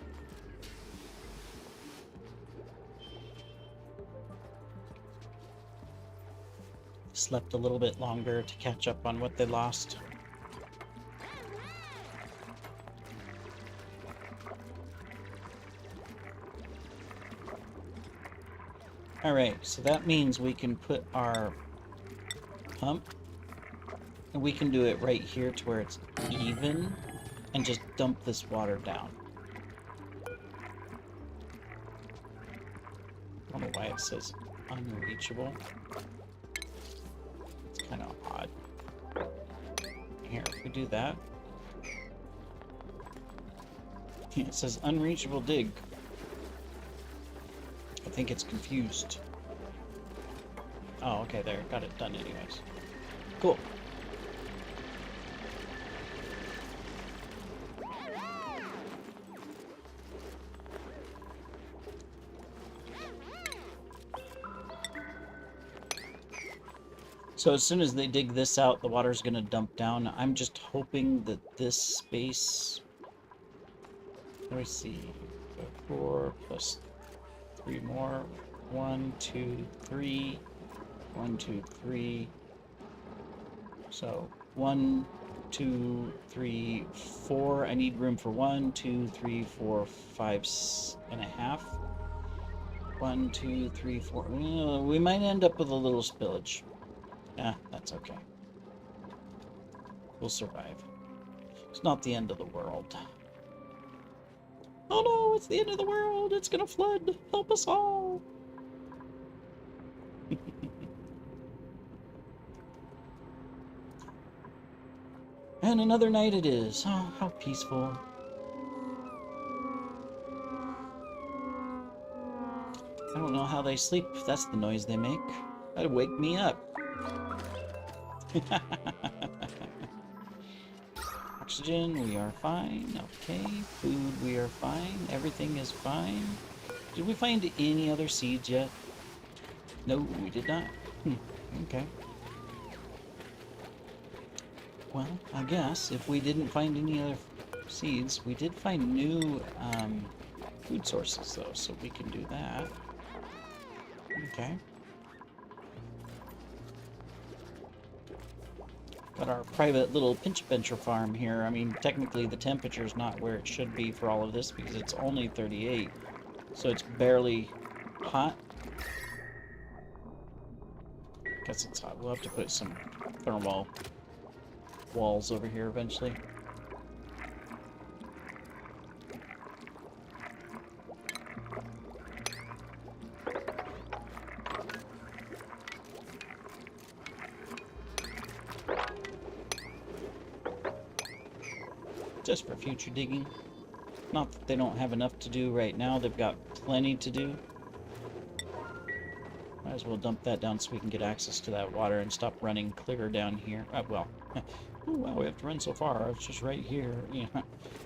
Slept a little bit longer to catch up on what they lost. Alright, so that means we can put our pump, and we can do it right here to where it's even, and just dump this water down. I don't know why it says unreachable. It's kind of odd. Here, if we do that, it says unreachable dig. I think it's confused. Oh, okay, there. Got it done anyways. Cool. So as soon as they dig this out, the water's going to dump down. I'm just hoping that this space... Let me see. 4 plus 3 more. 1, 2, 3. 1, 2, 3. So 1, 2, 3, 4. I need room for 1, 2, 3, 4, 5 and a half. 1, 2, 3, 4. We might end up with a little spillage. That's okay. We'll survive. It's not the end of the world. Oh no, it's the end of the world! It's gonna flood! Help us all! And another night it is. Oh, how peaceful. I don't know how they sleep. That's the noise they make. That'd wake me up. Oxygen, we are fine. Okay. Food, we are fine. Everything is fine. Did we find any other seeds yet? No, we did not. Okay. Well, I guess if we didn't find any other seeds, we did find new food sources, though, so we can do that. Okay. Got our private little pinch bencher farm here. I mean, technically the temperature's not where it should be for all of this because it's only 38. So it's barely hot. Guess it's hot. We'll have to put some thermal walls over here eventually. Just for future digging. Not that they don't have enough to do right now, they've got plenty to do. Might as well dump that down so we can get access to that water and stop running clear down here. Well, oh wow, we have to run so far. It's just right here. Yeah,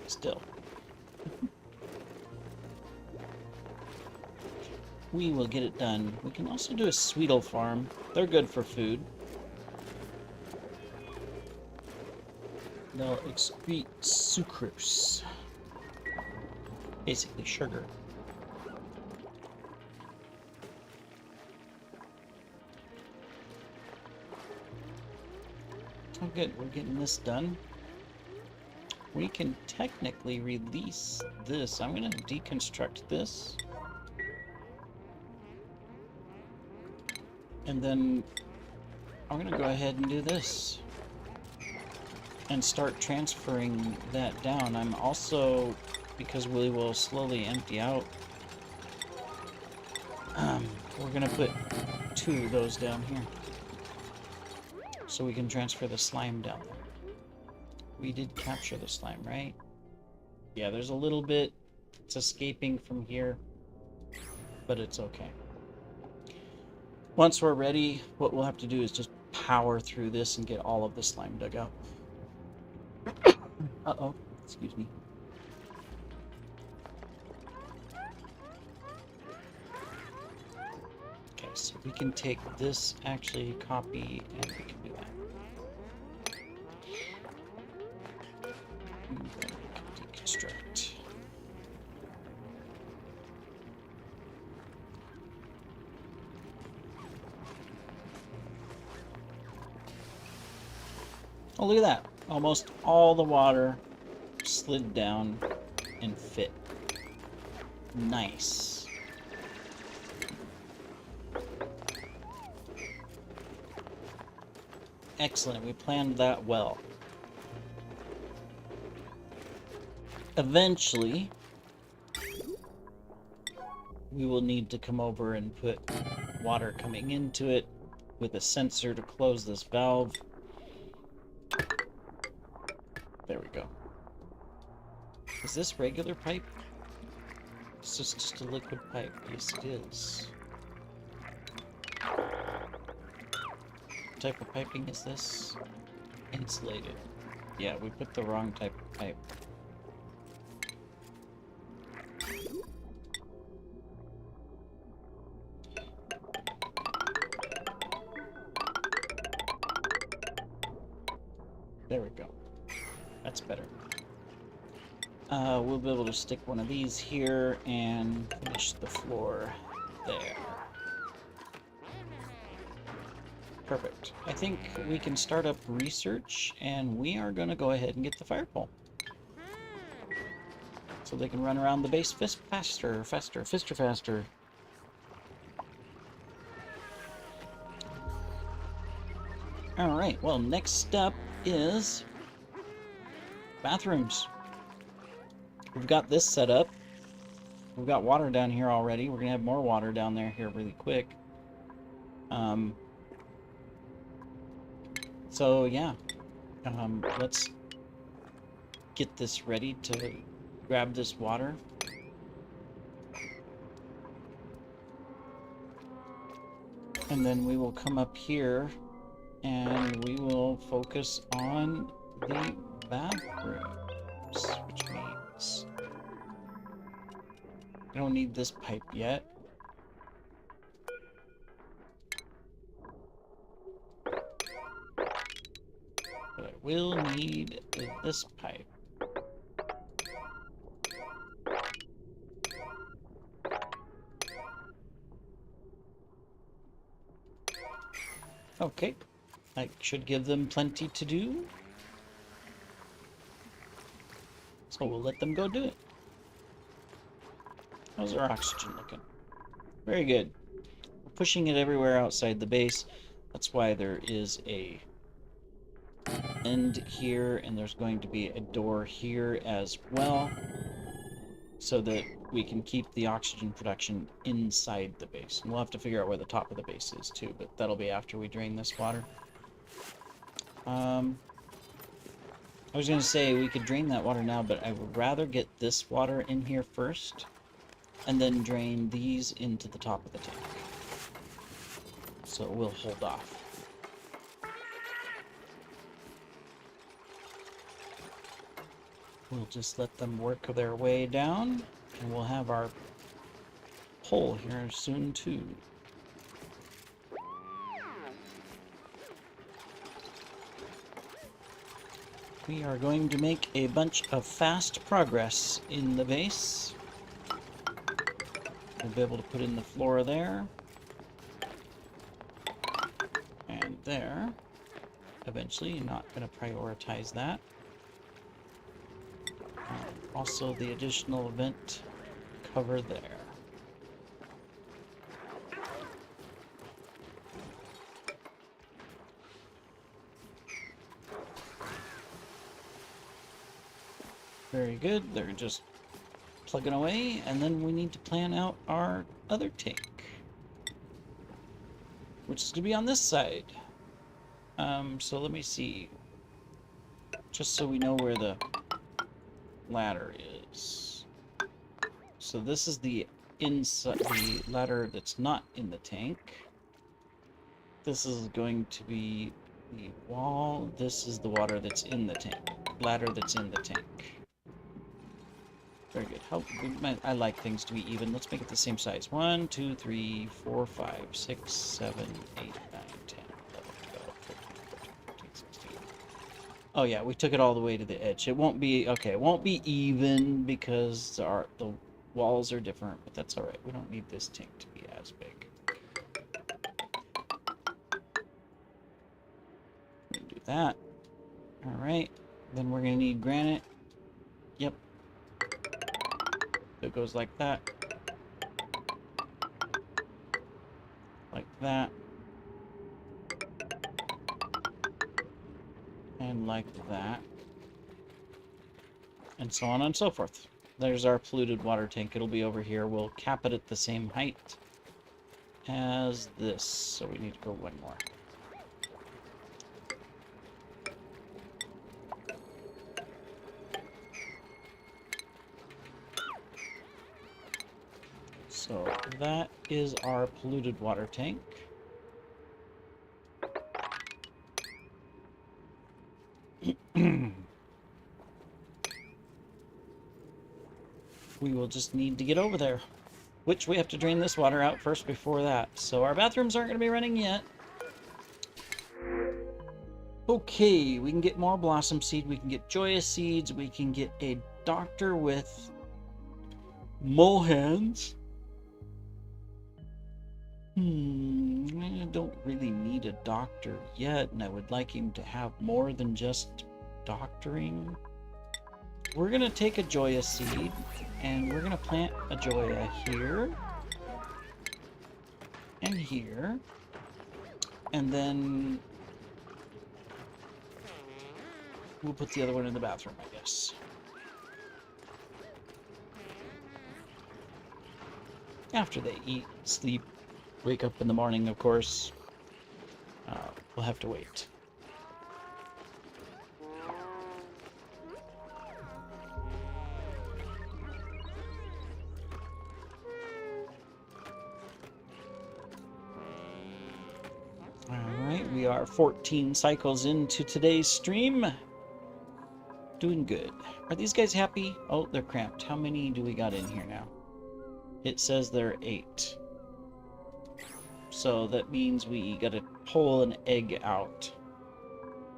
still. We will get it done. We can also do a Sweetle farm. They're good for food. They'll excrete sucrose. Basically sugar. Oh good, we're getting this done. We can technically release this. I'm going to deconstruct this. And then I'm going to go ahead and do this. And start transferring that down. I'm also, because we will slowly empty out, we're going to put 2 of those down here. So we can transfer the slime down there. We did capture the slime, right? Yeah, there's a little bit. It's escaping from here. But it's okay. Once we're ready, what we'll have to do is just power through this and get all of the slime dug out. Uh-oh, excuse me. Okay, so we can take this, actually copy, and we can do that. And then we can deconstruct. Oh, look at that. Almost all the water slid down and fit. Nice. Excellent. We planned that well. Eventually, we will need to come over and put water coming into it with a sensor to close this valve. There we go. Is this regular pipe? Is this just a liquid pipe? Yes, it is. What type of piping is this? Insulated. Yeah, we put the wrong type of pipe. There we go. That's better. We'll be able to stick one of these here and finish the floor there. Perfect. I think we can start up research, and we are going to go ahead and get the fire pole. So they can run around the base faster. Alright, well, next up is bathrooms. We've got this set up. We've got water down here already. We're going to have more water down there here really quick. So, yeah. Let's get this ready to grab this water. And then we will come up here and we will focus on the bathrooms, which means I don't need this pipe yet. But I will need this pipe. Okay, I should give them plenty to do. So we'll let them go do it. How's our oxygen looking? Very good. We're pushing it everywhere outside the base. That's why there is a end here, and there's going to be a door here as well, so that we can keep the oxygen production inside the base. And we'll have to figure out where the top of the base is too, but that'll be after we drain this water. I was going to say we could drain that water now, but I would rather get this water in here first, and then drain these into the top of the tank. So we'll hold off. We'll just let them work their way down, and we'll have our pole here soon too. We are going to make a bunch of fast progress in the base. We'll be able to put in the floor there. And there. Eventually, not going to prioritize that. Also, the additional vent cover there. Very good. They're just plugging away, and then we need to plan out our other tank, which is going to be on this side. So let me see, just so we know where the ladder is. So this is the inside, the ladder that's not in the tank. This is going to be the wall. This is the water that's in the tank. Ladder that's in the tank. Very good. I like things to be even. Let's make it the same size. 1, 2, 3, 4, 5, 6, 7, 8, 9, 10, 11, 12, 13, 14, 15, 16. Oh yeah, we took it all the way to the edge. It won't be, okay, it won't be even because the walls are different, but that's alright. We don't need this tank to be as big. We can do that. Alright. Then we're going to need granite. Yep. It goes like that. Like that. And like that. And so on and so forth. There's our polluted water tank. It'll be over here. We'll cap it at the same height as this. So we need to go one more. So that is our polluted water tank. We will just need to get over there, which we have to drain this water out first before that. So our bathrooms aren't going to be running yet. Okay, we can get more blossom seed, we can get joyous seeds, we can get a doctor with mole hands. I don't really need a doctor yet, and I would like him to have more than just doctoring. We're gonna take a Joya seed, and we're gonna plant a Joya here, and here, and then we'll put the other one in the bathroom, I guess. After they eat, sleep, wake up in the morning, of course. We'll have to wait. Alright, we are 14 cycles into today's stream. Doing good. Are these guys happy? Oh, they're cramped. How many do we got in here now? It says there are 8. So that means we gotta pull an egg out.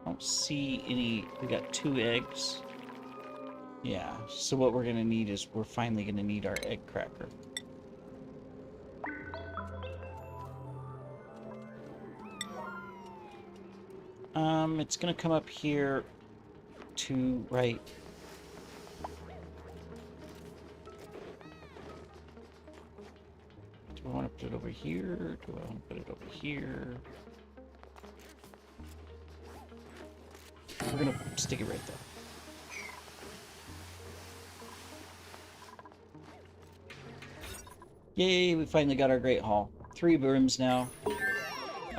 I don't see any. We got 2 eggs. Yeah, so what we're gonna need is we're finally gonna need our egg cracker. It's gonna come up here to right. Do I want to put it over here? Do I want to put it over here? We're gonna stick it right there. Yay, we finally got our Great Hall. 3 rooms now.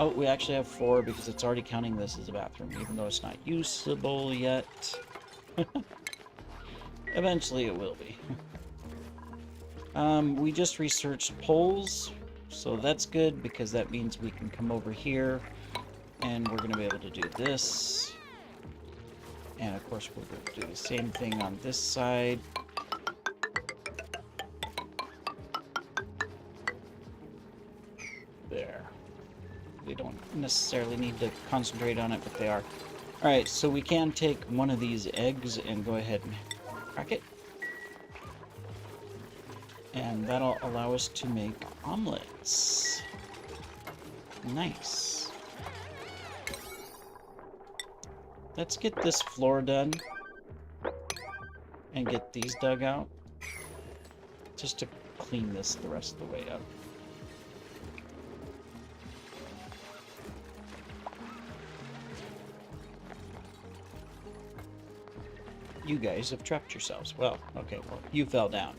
Oh, we actually have 4 because it's already counting this as a bathroom, even though it's not usable yet. Eventually it will be. We just researched poles, so that's good because that means we can come over here and we're going to be able to do this. And of course we're going to do the same thing on this side. There. We don't necessarily need to concentrate on it, but they are. Alright, so we can take one of these eggs and go ahead and crack it. And that'll allow us to make omelets. Nice. Let's get this floor done and get these dug out just to clean this the rest of the way up. You guys have trapped yourselves. Well, okay, well, you fell down.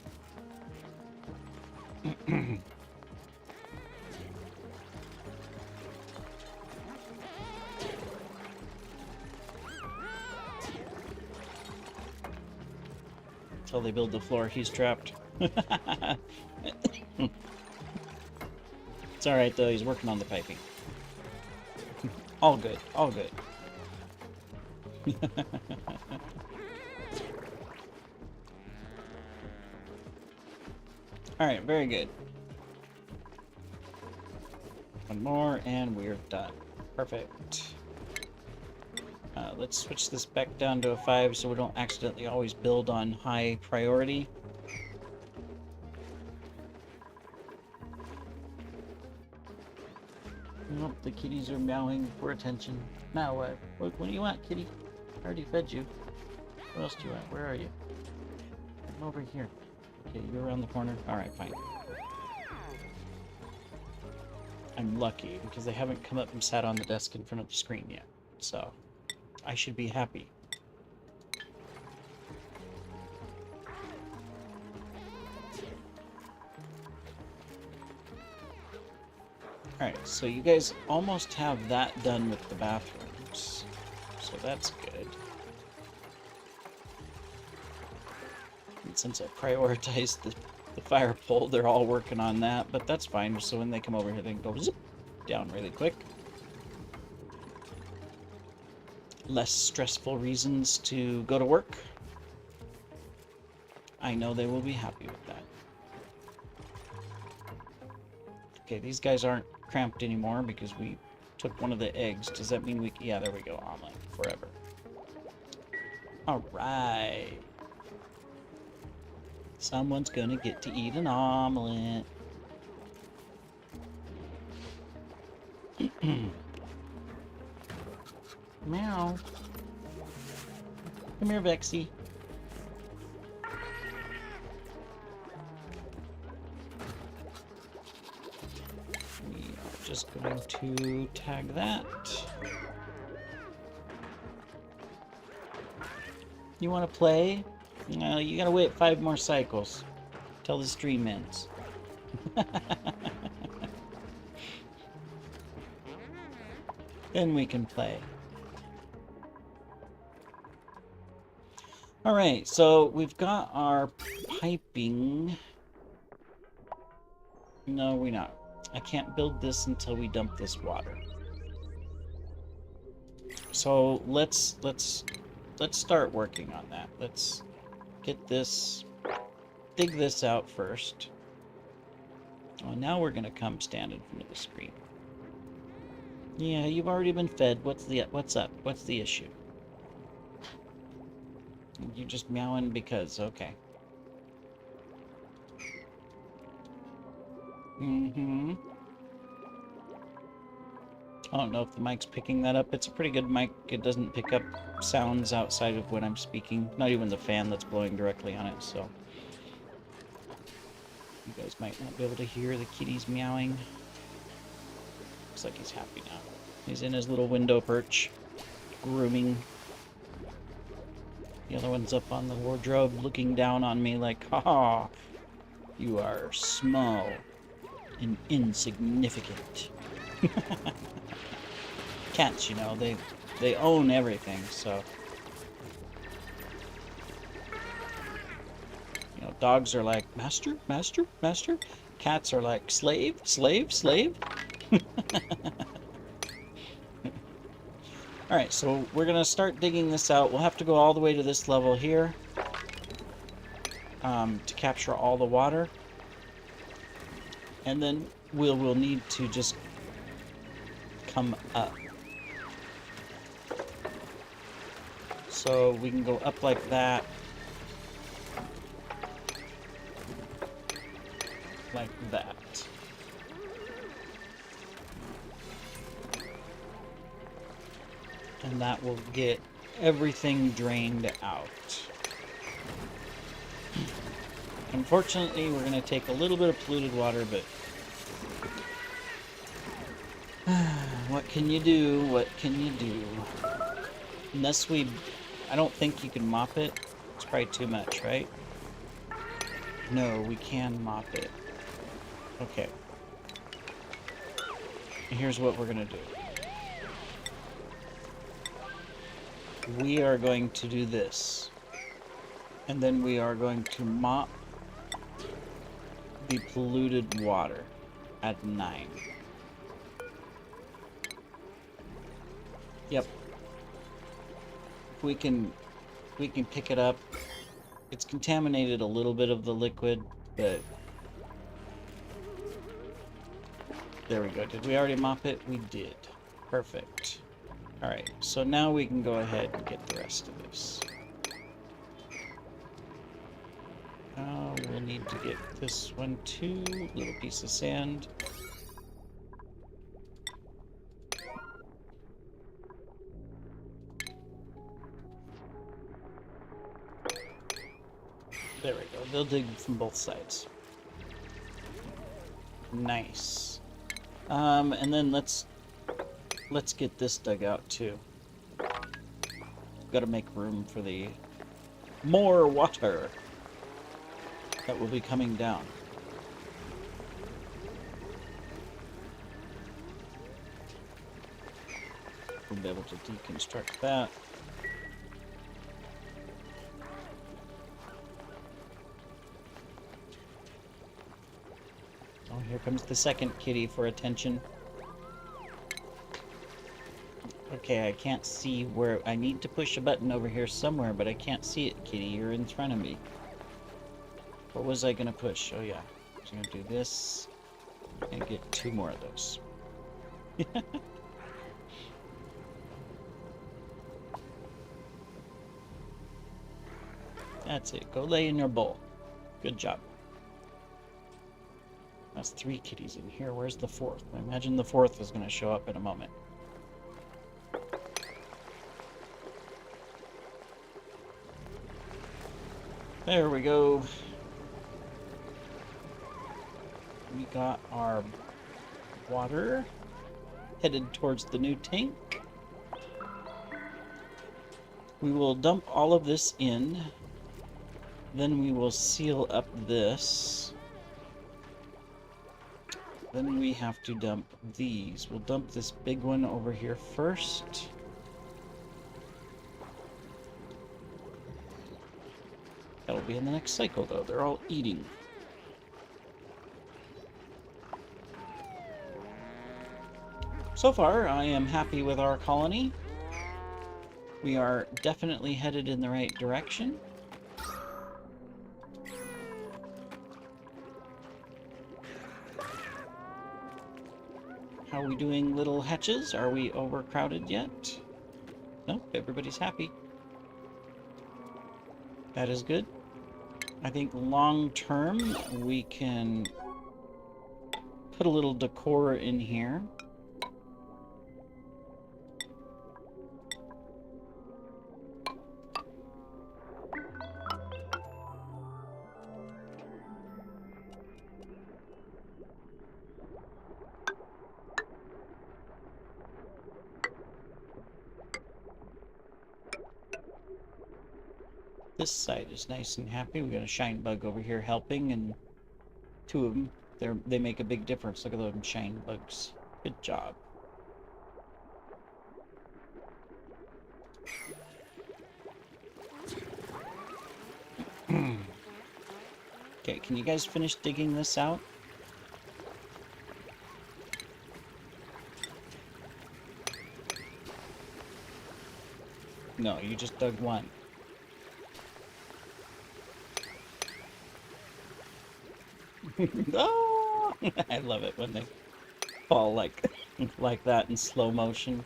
Until they build the floor, he's trapped. It's alright though, he's working on the piping. All good, all good. Alright, very good. One more and we're done. Perfect. Let's switch this back down to a 5 so we don't accidentally always build on high priority. Nope, the kitties are meowing for attention. Now what? What do you want, kitty? I already fed you. What else do you want? Where are you? I'm over here. Okay, you're around the corner? Alright, fine. I'm lucky because they haven't come up and sat on the desk in front of the screen yet. So, I should be happy. Alright, so you guys almost have that done with the bathrooms. So that's good. And since I prioritized the fire pole, they're all working on that, but that's fine. So when they come over here, they can go zip down really quick. Less stressful reasons to go to work. I know they will be happy with that. Okay, these guys aren't cramped anymore because we took one of the eggs. Does that mean we... Yeah, there we go. Omelet. Forever. Alright. Someone's gonna get to eat an omelet. Meow. Come here, Vexy. We are just going to tag that. You want to play? No, you gotta wait 5 more cycles till the stream ends. Then we can play. Alright, so we've got our piping. No, we're not. I can't build this until we dump this water. So let's start working on that. Let's get this, dig this out first. Oh, now we're gonna come stand in front of the screen. Yeah, you've already been fed. What's up? What's the issue? You're just meowing because, okay. Mm-hmm. I don't know if the mic's picking that up. It's a pretty good mic. It doesn't pick up sounds outside of when I'm speaking. Not even the fan that's blowing directly on it, so... You guys might not be able to hear the kitties meowing. Looks like he's happy now. He's in his little window perch, grooming. The other one's up on the wardrobe looking down on me like, ha, you are small and insignificant. Cats, you know, they own everything, so... You know, dogs are like, master, master, master. Cats are like, slave, slave, slave. Alright, so we're going to start digging this out. We'll have to go all the way to this level here to capture all the water. And then we'll need to just come up. So we can go up like that. Like that. And that will get everything drained out. Unfortunately, we're going to take a little bit of polluted water, but what can you do? What can you do? Unless I don't think you can mop it. It's probably too much, right? No, we can mop it. Okay. Here's what we're going to do. We are going to do this. And then we are going to mop the polluted water at 9. Yep. We can pick it up. It's contaminated a little bit of the liquid, but there we go. Did we already mop it? We did. Perfect. Alright, so now we can go ahead and get the rest of this. We'll need to get this one too. Little piece of sand. There we go. They'll dig from both sides. Nice. And then let's get this dug out too. got to make room for the more water that will be coming down. We'll be able to deconstruct that. Oh, here comes the second kitty for attention. Okay, I can't see where... I need to push a button over here somewhere, but I can't see it, kitty. You're in front of me. What was I gonna push? Oh, yeah. I was gonna do this and get 2 more of those. That's it. Go lay in your bowl. Good job. That's 3 kitties in here. Where's the 4th? I imagine the 4th is going to show up in a moment. There we go. We got our water headed towards the new tank. We will dump all of this in. Then we will seal up this. Then we have to dump these. We'll dump this big one over here first. That'll be in the next cycle, though. They're all eating. So far, I am happy with our colony. We are definitely headed in the right direction. How are we doing, little hatches? Are we overcrowded yet? Nope, everybody's happy. That is good. I think long term we can put a little decor in here. This side is nice and happy. We got a shine bug over here helping, and 2 of them. They make a big difference. Look at those shine bugs. Good job. Okay, can you guys finish digging this out? No, you just dug one. Oh, I love it when they fall like that in slow motion.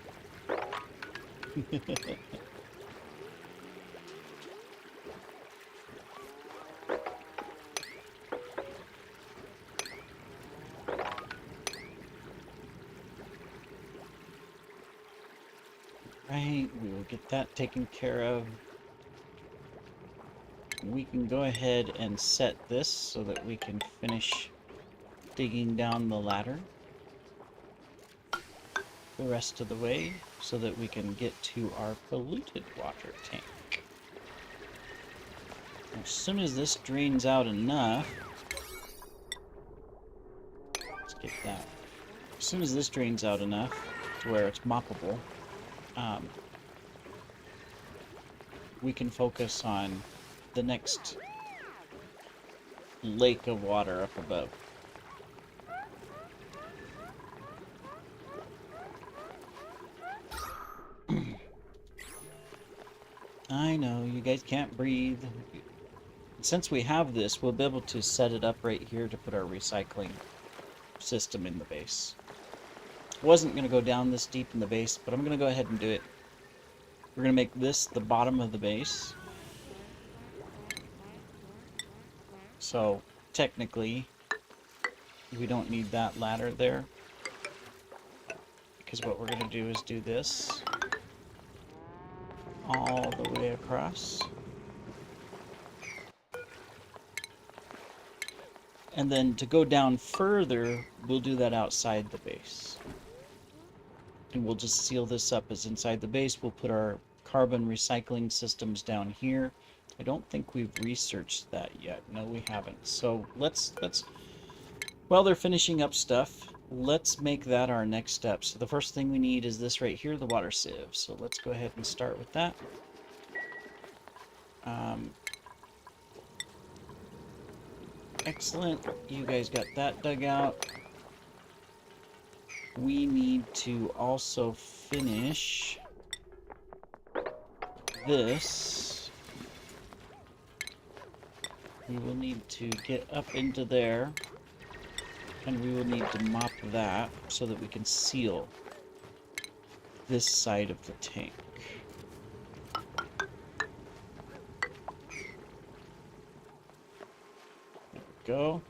Right, we will get that taken care of. We can go ahead and set this so that we can finish digging down the ladder the rest of the way so that we can get to our polluted water tank. As soon as this drains out enough, let's get that. As soon as this drains out enough to where it's moppable, we can focus on the next lake of water up above. I know, you guys can't breathe. Since we have this, we'll be able to set it up right here to put our recycling system in the base. I wasn't going to go down this deep in the base, but I'm going to go ahead and do it. We're going to make this the bottom of the base. So, technically, we don't need that ladder there. Because what we're going to do is do this all the way across. And then to go down further, we'll do that outside the base. And we'll just seal this up as inside the base. We'll put our carbon recycling systems down here. I don't think we've researched that yet. No, we haven't. So let's while they're finishing up stuff, let's make that our next step. So the first thing we need is this right here, the water sieve. So let's go ahead and start with that. Excellent. You guys got that dug out. We need to also finish this. We will need to get up into there, and we will need to mop that so that we can seal this side of the tank. There we go.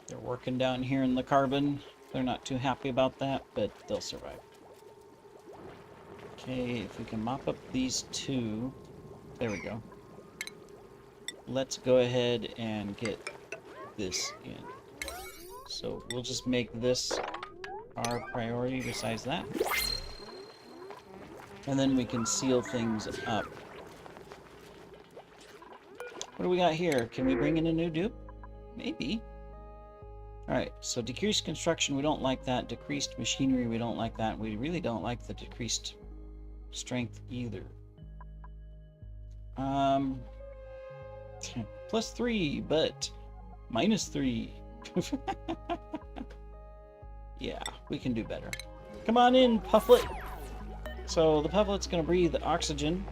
They're working down here in the carbon. They're not too happy about that, but they'll survive. Okay, if we can mop up these two. There we go. Let's go ahead and get this in. So we'll just make this our priority besides that. And then we can seal things up. What do we got here? Can we bring in a new dupe? Maybe. Alright, so decreased construction, we don't like that. Decreased machinery, we don't like that. We really don't like the decreased strength either. +3, but -3. Yeah, we can do better. Come on in, Pufflet! So the Pufflet's going to breathe oxygen,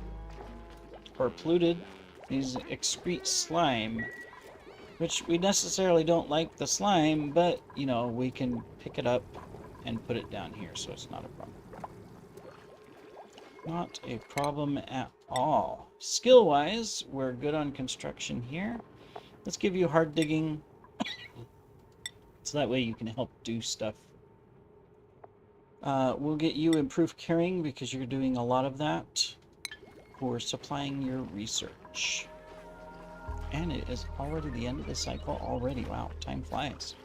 or polluted. These excrete slime, which we necessarily don't like the slime, but, you know, we can pick it up and put it down here, so it's not a problem. Not a problem at all. Skill-wise, we're good on construction here. Let's give you hard digging, so that way you can help do stuff. We'll get you improved carrying because you're doing a lot of that for supplying your research. And it is already the end of the cycle already. Wow, time flies.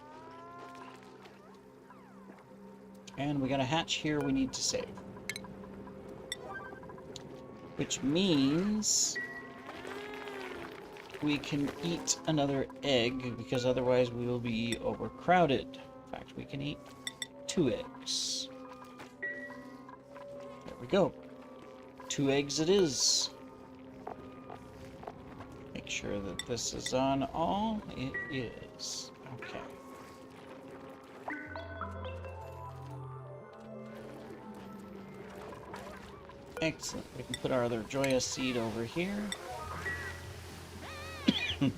And we got a hatch here we need to save. Which means we can eat another egg because otherwise we will be overcrowded. In fact, we can eat 2 eggs. There we go. 2 eggs it is. Make sure that this is on all. It is. Okay. Excellent. We can put our other Joya seed over here. And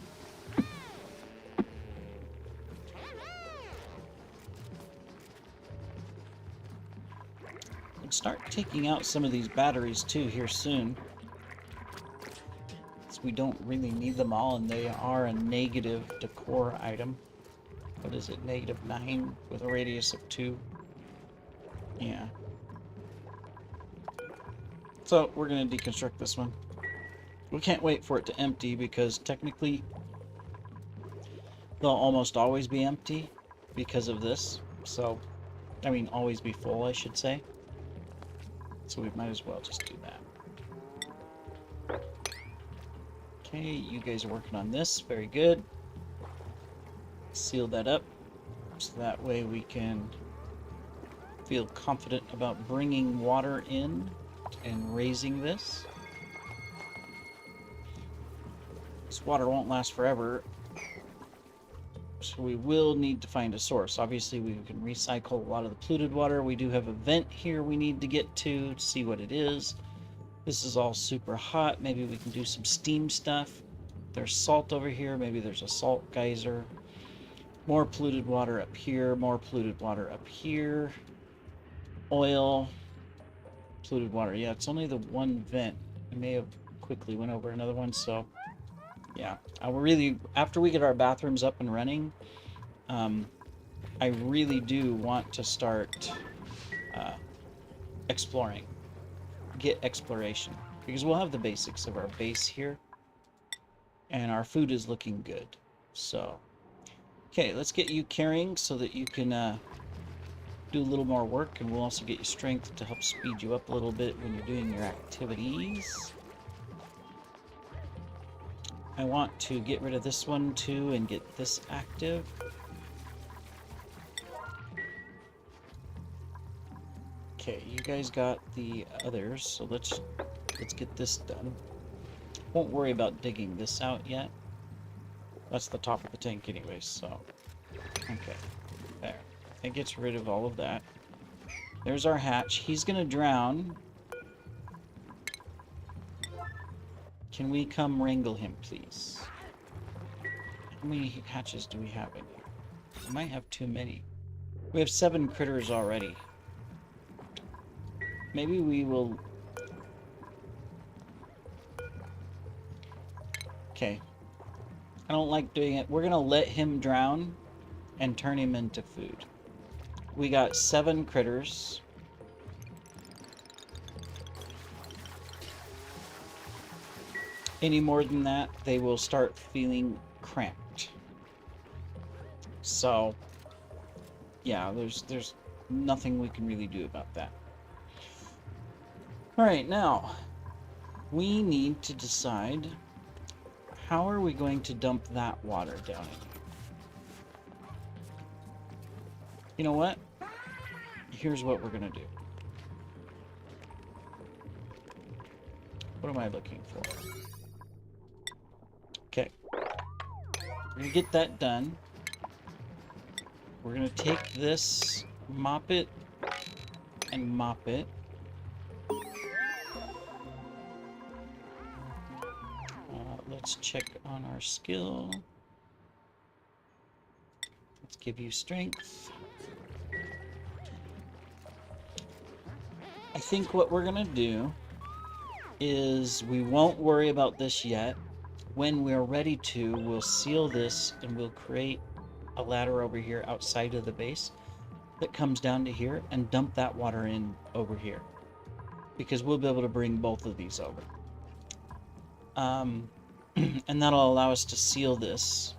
start taking out some of these batteries too here soon. We don't really need them all, and they are a negative decor item. What is it? -9 with a radius of 2. Yeah. So we're going to deconstruct this one. We can't wait for it to empty because technically they'll almost always be empty because of this. So, I mean, always be full, I should say. So we might as well just do that. Okay, you guys are working on this. Very good. Seal that up so that way we can feel confident about bringing water in and raising this. This water won't last forever, so we will need to find a source. Obviously, we can recycle a lot of the polluted water. We do have a vent here we need to get to see what it is. This is all super hot. Maybe we can do some steam stuff. There's salt over here. Maybe there's a salt geyser. More polluted water up here. More polluted water up here. Oil. Polluted water. Yeah, it's only the one vent. I may have quickly went over another one, so yeah. I really, after we get our bathrooms up and running, I really do want to start exploring. Get exploration, because we'll have the basics of our base here and our food is looking good. So Okay, let's get you carrying so that you can do a little more work, and we'll also get you strength to help speed you up a little bit when you're doing your activities. I want to get rid of this one too and get this active. Okay, you guys got the others, so let's get this done. Won't worry about digging this out yet. That's the top of the tank anyway, so... Okay, there. It gets rid of all of that. There's our hatch. He's gonna drown. Can we come wrangle him, please? How many hatches do we have in here? We might have too many. We have 7 critters already. Maybe we will... Okay. I don't like doing it. We're gonna let him drown and turn him into food. We got 7 critters. Any more than that, they will start feeling cramped. So, yeah, there's nothing we can really do about that. Alright, now, we need to decide how are we going to dump that water down in here. You know what? Here's what we're gonna do. What am I looking for? Okay. We're gonna get that done. We're gonna take this, mop it, and mop it. Let's check on our skill. Let's give you strength. I think what we're gonna do is we won't worry about this yet. When we're ready to, we'll seal this and we'll create a ladder over here outside of the base that comes down to here and dump that water in over here, because we'll be able to bring both of these over. And that'll allow us to seal this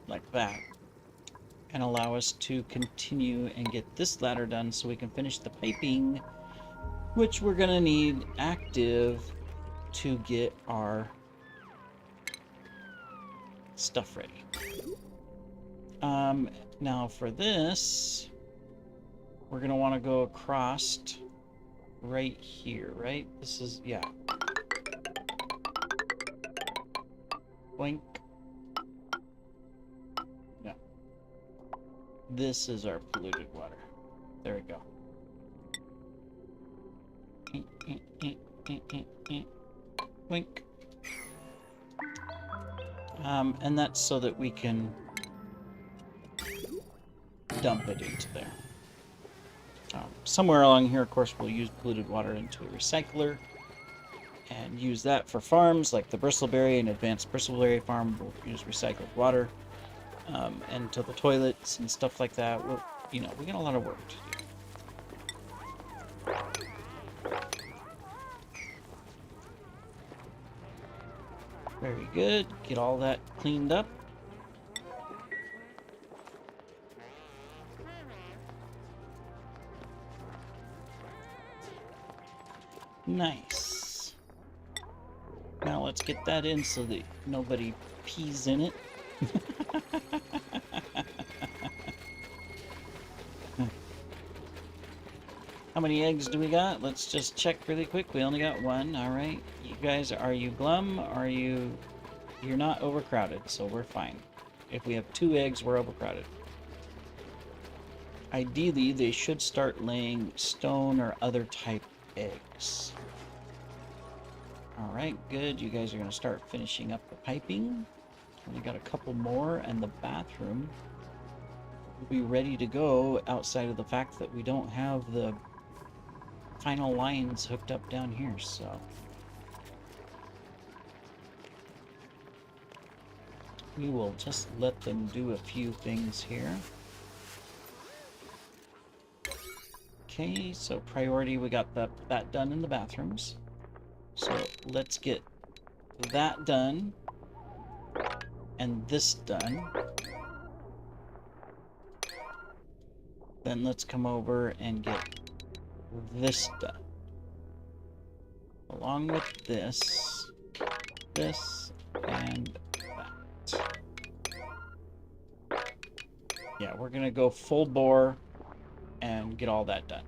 like that, and allow us to continue and get this ladder done so we can finish the piping, which we're gonna need active to get our stuff ready. Now for this, we're gonna want to go across right here, right? This is, yeah. Blink. No. This is our polluted water. There we go. Blink. And that's so that we can dump it into there. Somewhere along here, of course, we'll use polluted water into a recycler and use that for farms like the Bristleberry and Advanced Bristleberry Farm. We'll use recycled water and to the toilets and stuff like that. We'll, you know, we got a lot of work to do. Very good. Get all that cleaned up. Nice. Now let's get that in so that nobody pees in it. How many eggs do we got? Let's just check really quick. We only got 1. All right. You guys, are you glum? You're not overcrowded, so we're fine. If we have 2 eggs, we're overcrowded. Ideally, they should start laying stone or other type eggs. All right, good. You guys are going to start finishing up the piping. We got a couple more, and the bathroom will be ready to go outside of the fact that we don't have the final lines hooked up down here, so we will just let them do a few things here. Okay, so priority, we got that done in the bathrooms. So let's get that done and this done, then let's come over and get this done. Along with this, and that. Yeah, we're gonna go full bore and get all that done.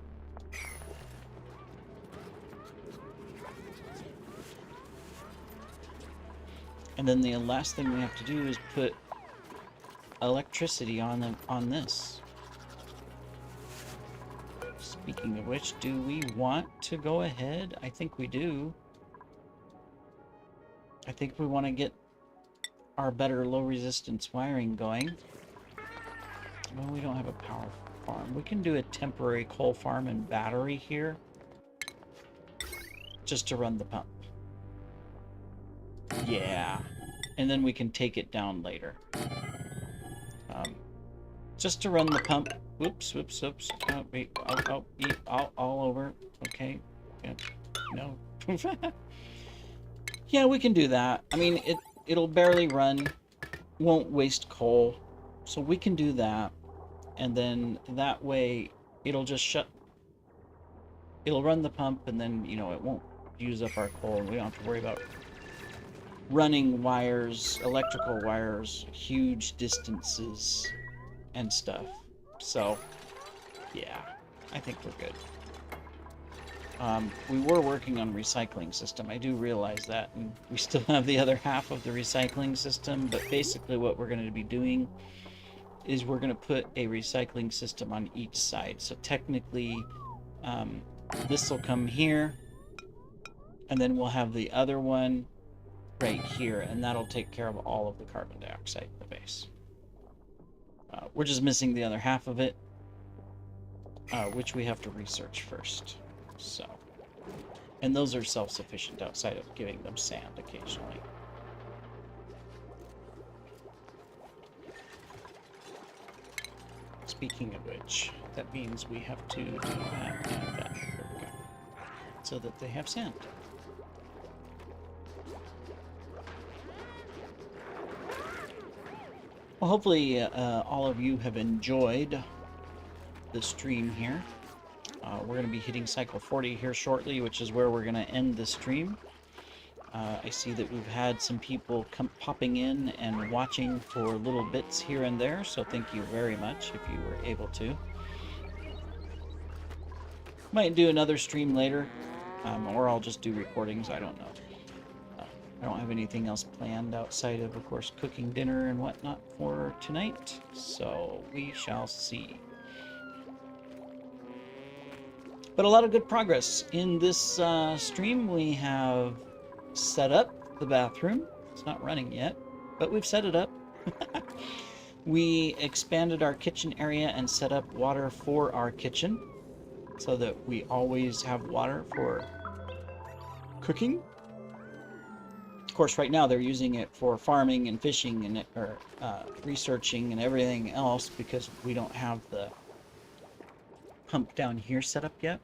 And then the last thing we have to do is put electricity on this. Speaking of which, do we want to go ahead? I think we do. I think we want to get our better low resistance wiring going. Well, we don't have a power farm. We can do a temporary coal farm and battery here just to run the pump. Yeah. And then we can take it down later. Just to run the pump. Whoops, whoops, whoops. Oh, wait. All over. Okay. Yeah. No. Yeah, we can do that. I mean, it'll barely run. Won't waste coal. So we can do that. And then that way, it'll just shut. It'll run the pump, and then, you know, it won't use up our coal. And we don't have to worry about running wires, electrical wires, huge distances and stuff. So, yeah, I think we're good. We were working on a recycling system. I do realize that, and we still have the other half of the recycling system, but basically what we're going to be doing is we're going to put a recycling system on each side. So technically, this will come here, and then we'll have the other one right here, and that'll take care of all of the carbon dioxide in the base. We're just missing the other half of it, which we have to research first. So, and those are self-sufficient outside of giving them sand occasionally. Speaking of which, that means we have to do that and that, so that they have sand. Well, hopefully all of you have enjoyed the stream here. We're going to be hitting cycle 40 here shortly, which is where we're going to end the stream. I see that we've had some people popping in and watching for little bits here and there, so thank you very much if you were able to. Might do another stream later, or I'll just do recordings, I don't know. I don't have anything else planned outside of course, cooking dinner and whatnot for tonight, so we shall see. But a lot of good progress. In this stream, we have set up the bathroom. It's not running yet, but we've set it up. We expanded our kitchen area and set up water for our kitchen so that we always have water for cooking. Of course, right now they're using it for farming and fishing and researching and everything else because we don't have the pump down here set up yet.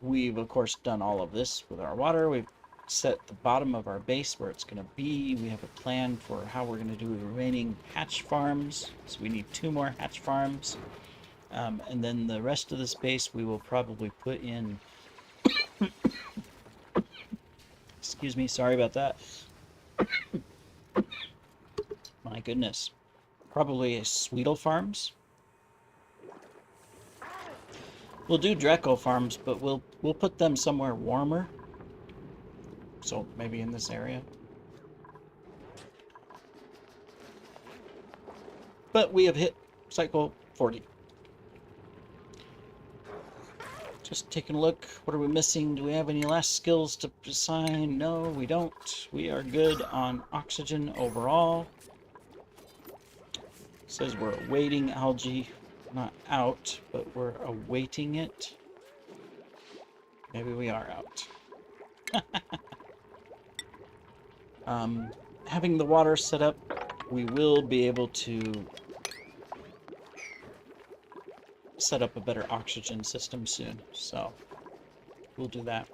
We've, of course, done all of this with our water. We've set the bottom of our base where it's going to be. We have a plan for how we're going to do the remaining hatch farms. So we need 2 more hatch farms. And then the rest of the space we will probably put in... Excuse me, sorry about that. My goodness. Probably a Sweetle farms. We'll do Dreco farms, but we'll put them somewhere warmer. So maybe in this area. But we have hit cycle 40. Just taking a look. What are we missing? Do we have any last skills to assign? No, we don't. We are good on oxygen overall. It says we're awaiting algae. Not out, but we're awaiting it. Maybe we are out. Having the water set up, we will be able to set up a better oxygen system soon, so we'll do that.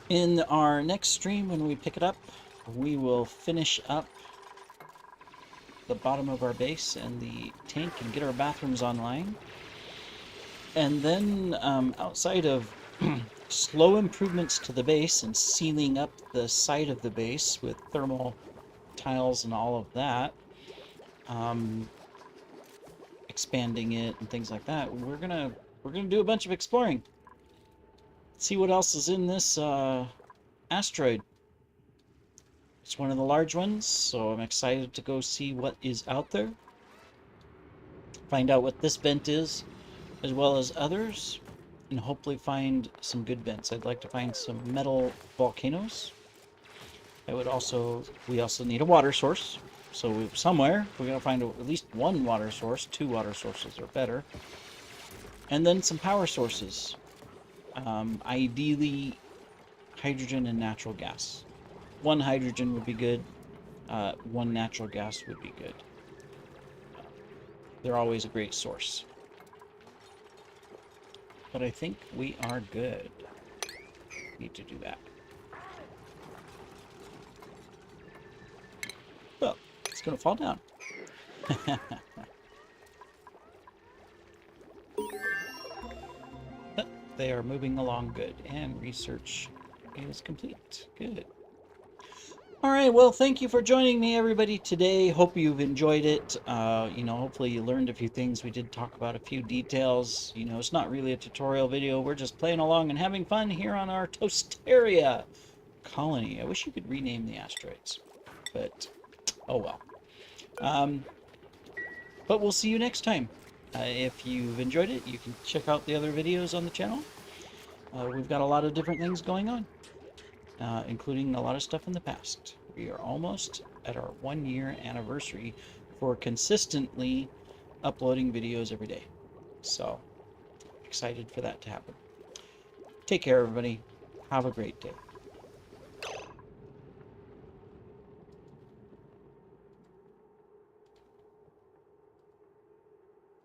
In our next stream, when we pick it up, we will finish up the bottom of our base and the tank and get our bathrooms online. And then outside of slow improvements to the base and sealing up the side of the base with thermal tiles and all of that, expanding it and things like that, we're gonna do a bunch of exploring. See what else is in this asteroid. It's one of the large ones, so I'm excited to go see what is out there. Find out what this vent is, as well as others, and hopefully find some good vents. I'd like to find some metal volcanoes. We also need a water source. So somewhere we're gonna find at least one water source. 2 water sources are better. And then some power sources. Ideally hydrogen and natural gas. 1 hydrogen would be good. 1 natural gas would be good. They're always a great source. But I think we are good. Need to do that. Well, it's going to fall down. But they are moving along good, and research is complete. Good. All right, well, thank you for joining me, everybody, today. Hope you've enjoyed it. Hopefully you learned a few things. We did talk about a few details. It's not really a tutorial video. We're just playing along and having fun here on our Toasteria colony. I wish you could rename the asteroids, but oh well. But we'll see you next time. If you've enjoyed it, you can check out the other videos on the channel. We've got a lot of different things going on. Including a lot of stuff in the past. We are almost at our 1-year anniversary for consistently uploading videos every day. So, excited for that to happen. Take care, everybody. Have a great day.